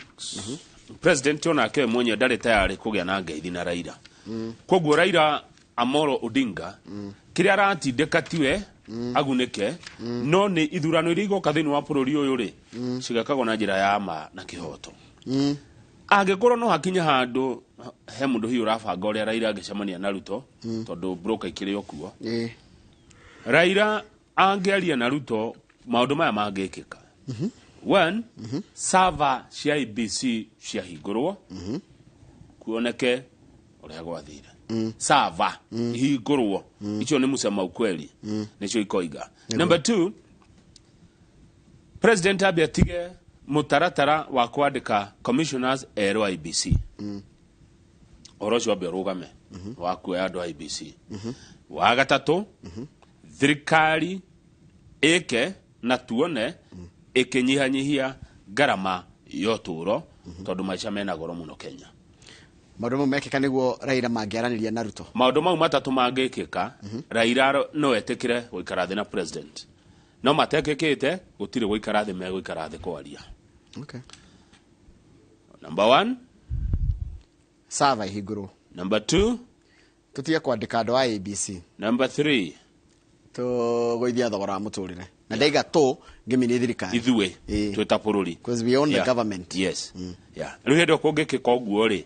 president onake mwenye ndarĩ tayari kũgĩa na ngeithi na Raila. Koguo Raila Amolo Odinga kĩrĩa aratindĩka tiwe agunĩke no nĩ ithurano iria igoka thĩinĩ wa bũrũri ũyũ rĩ cigakagwo na njĩra ya ma na kĩhoto. Angĩkorwo no hakinya handũ he mũndũ hiũ ũrabanga ũrĩa Raila angĩcemania na Ruto tondũ broker ikĩrĩ okuo Raila angĩaria na Ruto maũndũ maya mangĩkĩka. One, server cia IBC ciahingũrwo kuoneke ũrĩa gwathire. Server ihingũrwo icio nĩ mũcema ukweli nĩcio ikoiga. Number 2, President Abiy atige mũtaratara wa kwandĩka commissioners erũ IBC. Ũhoro ũcio wambe ũrũgame wa kuoya andũ IBC. Wa gatatũ, thirikari ĩke na tuone ikinyihanyihia garama yoturo tondu maica mena goro muno Kenya. Maũndũ mau mekĩka nĩguo Raila mangĩaranĩria na Ruto. Maũndũ mau matatũ mangĩkĩka Raila no etĩkĩre gũikara thĩ na president. No matekĩkĩte gũtirĩ gũikara thĩ megũikara thĩ kwaria. Okay. Number 1, server ihingũrwo. Number 2, tutia kwandika andå a ABC. Number 3 to goithia thogora muturire na ndaiga to ngimi ni thirikari ithue twita bururi because we own the government. Yes. Yeah. Riu hendo kungikika uguo ri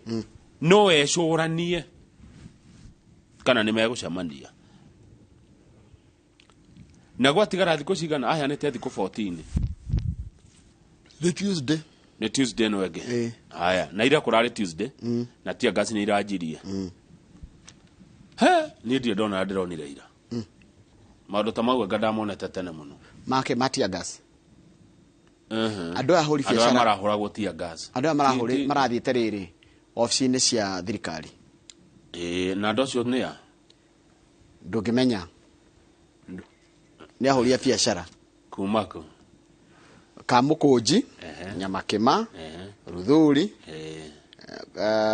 no ecuranie kana ni megucemania na gwatigara thikũ cigana aya nĩ thikũ 14 ni Tuesday no ege aya na ira kurari Tuesday na tia gas ni irajirie ni ndio ndona ndironire ira maundu ta mau ngada monete tene muno make matia gas andu ahuri biashara andu marahura gutia gas andu marahuri marathiite riri office-ini cia thirikari na andu acio ni a ndungimenya ni ahuri biashara kumako kamukunji nyamakima ruthuri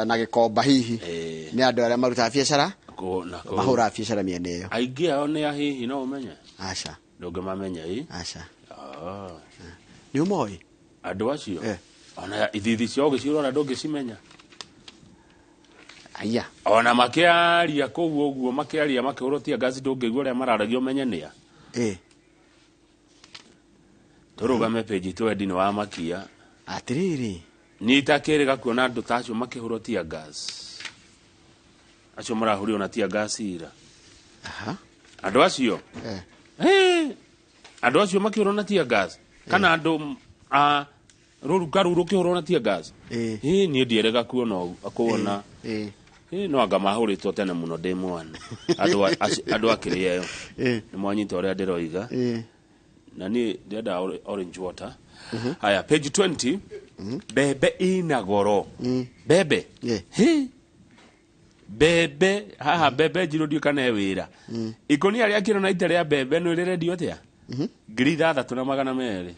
na gikomba hihi ni andu aria maruta biashara mahura biashara miene iyo aingi ao ni hihi no umenye aca ndungimamenya aca ni umoi andu acio ona ithithi cio gicirora ndungicimenya aya ona makiaria kuu uguo makiaria makihurutia gazi ndungigua ria mararagio menye nia turugame page twendini wa makia atiriri ni takirega kuona andu tacio makihurutia gas acio marahurio na tia gas ira andu acio andu acio makihurwo na tia gas kana andu ruru kihurwo na tia gas ni ndierega kuona no anga mahuritwo tene muno ndi mwana andu akiria yo ni mwanyita uria ndiroiga na ni ndenda orange water haya page 20 bebe ina goro bebe bebe haha bebe jirudio kana ewira ikoni aria kiro na ite ria bebe no rire dio tia ngiri 3,200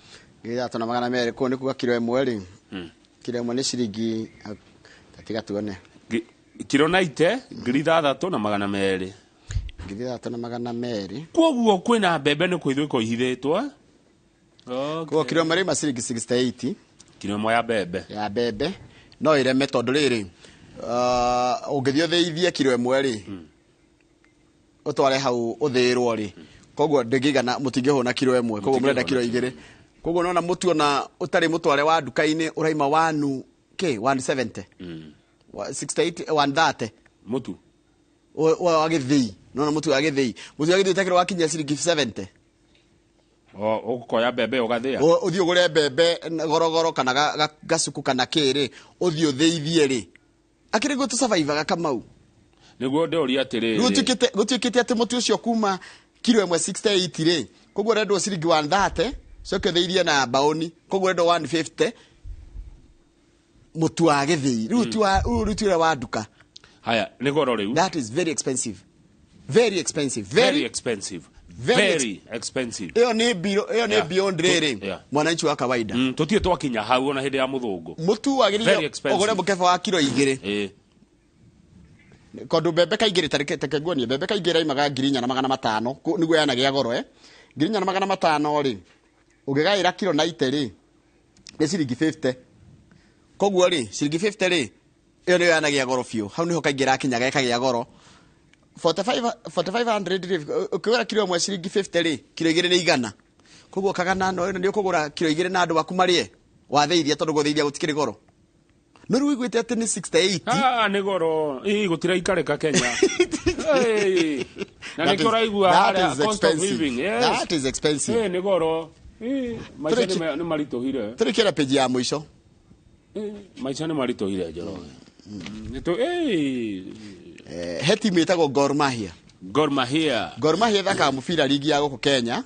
3,200 ko ni kuga kilo imwe ri kilo imwe ni ciringi tatiga tuone kilo na ite ngiri 3,200 ngiri 3,200 koguo kwina bebe ni kwithwe ko ihithitwo ko kilo mari masiringi 68 kilo imwe ya bebe no ireme tondu riri ungithio theithie kilo imwe ri utware hau uthirwo ri koguo ndingigana mutingihuna kilo imwe koguo murenda kilo 2 koguo nona mutu ona utari mutware wa duka-ini uraima 170 68 130 mutu wa githii nona mutu wa githii utakiro wakinya ciringi 70 ukoya bebe ugathia uthio gure bebe gorogoro kana gasuku kana kiri uthio theithie ri akiri go to survive gakamau niguo ndoria atiri gutikite ati mutu ucio kuma kilo 168 ri koguo rendo ciringi 130 soke theithie na baoni koguo rendo 150 mutu wa githii rutu wa duka haya ni goro riu that is very expensive very expensive iyo ni beyond riri mwananchi wa kawaida tutie twakinya hau ona hindi ya muthungu mutu wagirire ogore mukeba wa kilo 2 kondu bebe kaigire tarike nguonie bebe kaigire imaga 4,500 niguo yana gia goro 4,500 ri ugigaira kilo na ite ri ni ciringi 50 koguo ri ciringi 50 ri iyo ni yana gia goro fiu hau niho kaigira kinyaga ekagia goro 4,500 ukigura kilo imwe ciringi 50 ri kilo 2 ni igana koguo kagana no ni ukugura kilo 2 na andu baku marie watheithia tondu gutheithia gutikiri goro no rui gwite ati ni 68 ni goro gutira ikareka Kenya na ni koraigua hara cost of living that is expensive ni goro maisha ni maritohire turikira page ya mwisho maisha ni maritohire joro nito heti metagwo Gor Mahia thaka mubira ligi ya guku Kenya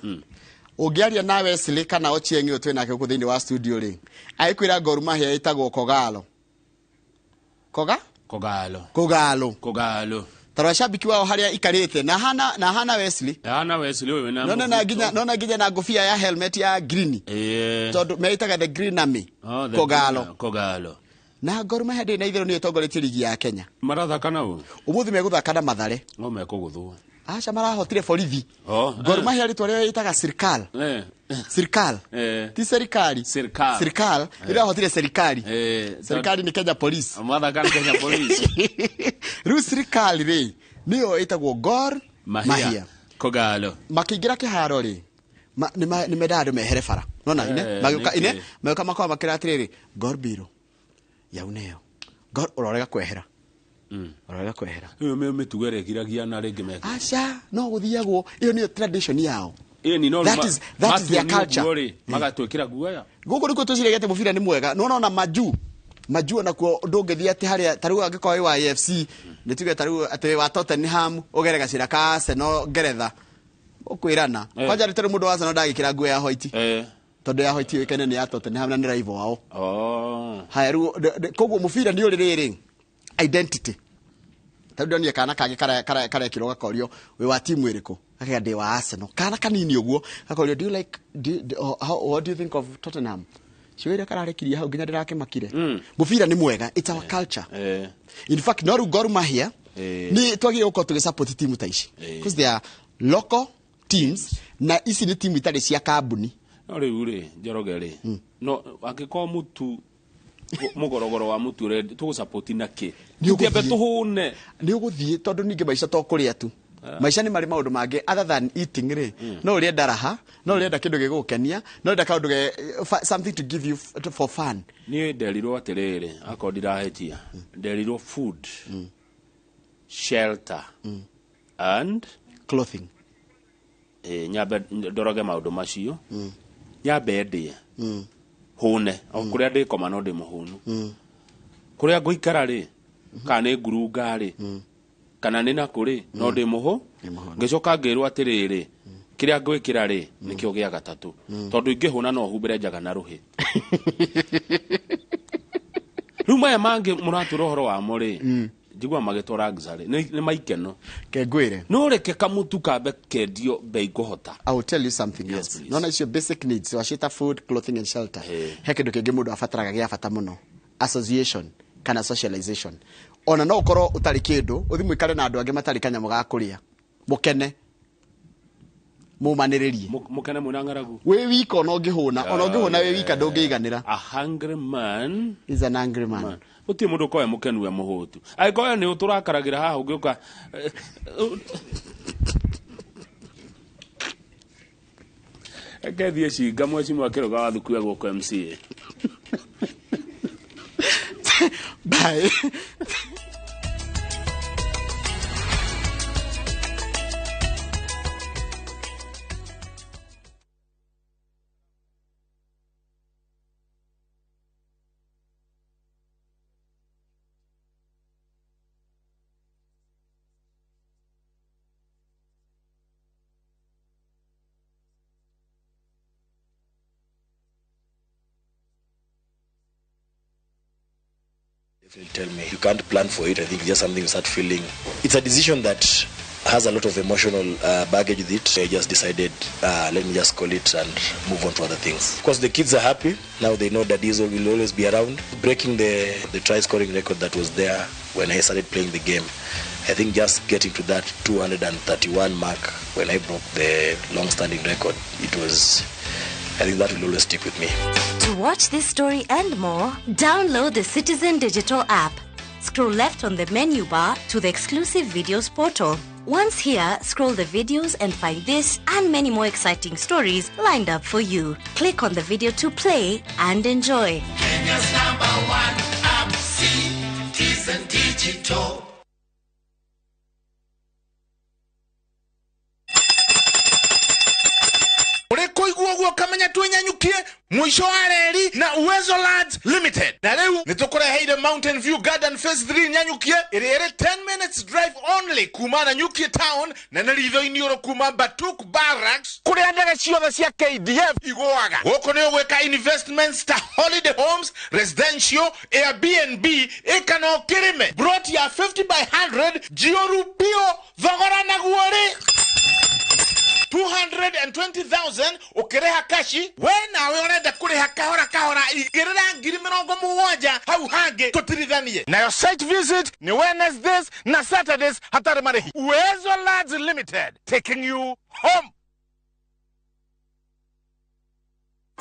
ungiaria na Wesley kana Ochieng utwe nake guku thiini wa studio ri aikwira Gor Mahia itagwo Kogalo tara shabiki wao haria ikarite na hana Wesley wewe na nona nginya na ngofia ya helmet ya green tondu meitaga the green army Kogalo na Gor Mahia ndina ithero ni utongoretie ligi ya Kenya marathaka nao umuthi meguthaka na Mathare no mekuguthwo acha marahotire borithi Gor Mahia ritwa rĩo itaga serikali ti serikali irahotire serikali ni Kenya Police mathaka Kenya Police ru serikali ri niyo itagwo Gor Mahia kogalo makigira kiharo ri ni medado mehere bara nona ine magika makwa makira atiriri Gor biro yauneo Gor urorega kwehera urorega kwehera iyo metugere giragia na rege meka acha no guthiagwo iyo niyo tradition yao that is their culture magatwikira guoya guko niko tuciregete mubira ni mwega no na maju nakuo ndungithia ati haria tariu angikoi wa AFC nituge tariu ati wa Tottenham ugerega cira ka Arsenal Ngeretha ukwirana kwanja ritero mundu wa Arsenal ndagikira nguo ya white tondu ya white ikene ni ya Tottenham na ni rival wao hairu koguo mubira ni uri riri identity tondu ni kana kage kare kiroga korio we wa timu iriko akaga ndi wa Arsenal kana kanini uguo akorio do you like what do you think of Tottenham Shiwira kararekiria hau nginya ndirake makire mubira ni mwega it's our culture in fact no Gor Mahia ni twagi uko tuge support team taishi because they are local teams na isi ni team itari cia kambuni no ri Njoroge no angiko mutu mugorogoro wa mutu re tu support na ki ndiambe tuhune ni uguthie tondu ninge maisha to kuria tu maisha ni mari maundu mange other than eating ri no uri ndaraha no uri nda kindu gigukenia no uri nda kaundu something to give you for fun ni nderirwo atiriri akondira hetia nderirwo food shelter and clothing nyabe ndoroge maundu macio nyabe ndie hune okuria ndi koma no ndi muhunu kuria ngoikara ri kana ngurunga ri kana nina kuri no ndi muho ngicoka ngirwo atiriri kiria ngwikira ri nikio gia gatatu tondu ingihuna no humbire njaga na ruhi ruma ya mange muratu rohoro wa muri njigwa magitora gzare ni maikeno ke gwire no reke kamutu kabe kedio bei kuhota I will tell you something else no na your basic needs washita food clothing and shelter hekedo kege mundu afataraga gia fata muno association kana socialization ona no ukoro utari kindu uthi mwikare na andu ange matari kanyamo ga kuria mukene mumaniririe mukene muna ngaragu we wiko no ngihuna we wika ndungiiganira a hungry man is an angry man uti mundu koe mukenu we muhutu ai koe ni uturakaragira haha ugiuka akathie cinga mweci mwakiroga wa thuku ya guko MCA bye Tell me you can't plan for it. I think it's just something you start feeling. It's a decision that has a lot of emotional baggage with it. So I just decided, let me just call it and move on to other things. Of course, the kids are happy now. They know that Diesel will always be around, breaking the try scoring record that was there when I started playing the game. I think just getting to that 231 mark when I broke the long-standing record, I think that will always stick with me. To watch this story and more, download the Citizen Digital app. Scroll left on the menu bar to the exclusive videos portal. Once here, scroll the videos and find this and many more exciting stories lined up for you. Click on the video to play and enjoy. Kenya's #1 app, Citizen Digital. Urekuiguo kamenya twenyanyukie mwisho wa reri na Uwezo Lads Limited. Na leo nitukureheire Mountain View Garden Phase 3 nyanyukie iri 10 minutes drive only kuma Nyukie Town na nalitho inioro kuma Batuk Barracks kuria ndege ciothe cia KDF igwaga. Goko ni gweka investments ta holiday homes, residential, Airbnb, ikano kirime. Brought ya 50 by 100 Giorupio thogora na guori 220,000 ukireha kashi we nawe urenda kuriha kahora igirira 70,000 hau hange tutirithanie. Nayo site visit ni Wednesdays na Saturdays hatari marehi. Uwezo Lads Limited, taking you home.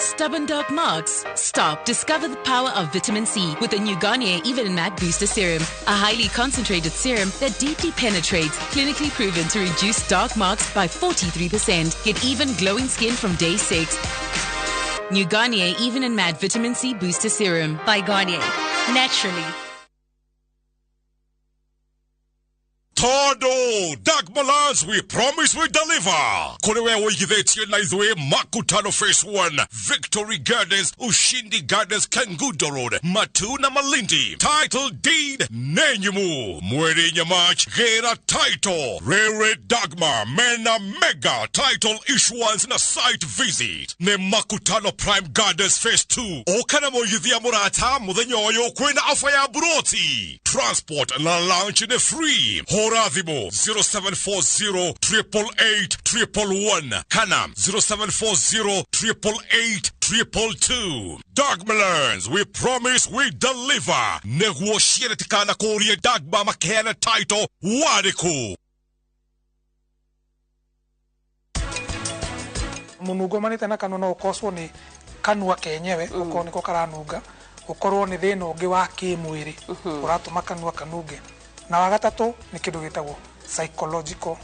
Stubborn dark marks? Stop. Discover the power of vitamin C with the new Garnier Even and Matte Booster Serum. A highly concentrated serum that deeply penetrates, clinically proven to reduce dark marks by 43%. Get even glowing skin from day 6. New Garnier Even and Matte Vitamin C Booster Serum by Garnier. Naturally. Todo Dagmalans, we promise we deliver. Korewe wigithetio na izwe Makutano Phase 1, Victory Gardens, Ushindi Gardens, Kangudo Road, Matuna Malindi. Title deed Nenyumu. Mweri Nyamach, Gera Title. Rere Dagma, Mena Mega Title issuance na site visit. Ne Makutano Prime Gardens Phase 2. Okana mo yithia murata muthenyoyo kwenda afaya buroti. Transport na launch ne free. Horadhimo 0740-888-111. Kanam 0740-888-222. Dagmalans, we promise we deliver. Negotiate tikana Korea Dagba Makena Title Wadiku. Munugo manite na kanuna ukoswo ni kanua kenyewe uko niko karanunga ukorwo ni thina ungi wa kimwiri uratuma kanua kanunge. Na wagatatu ni kindu gitagwo psychological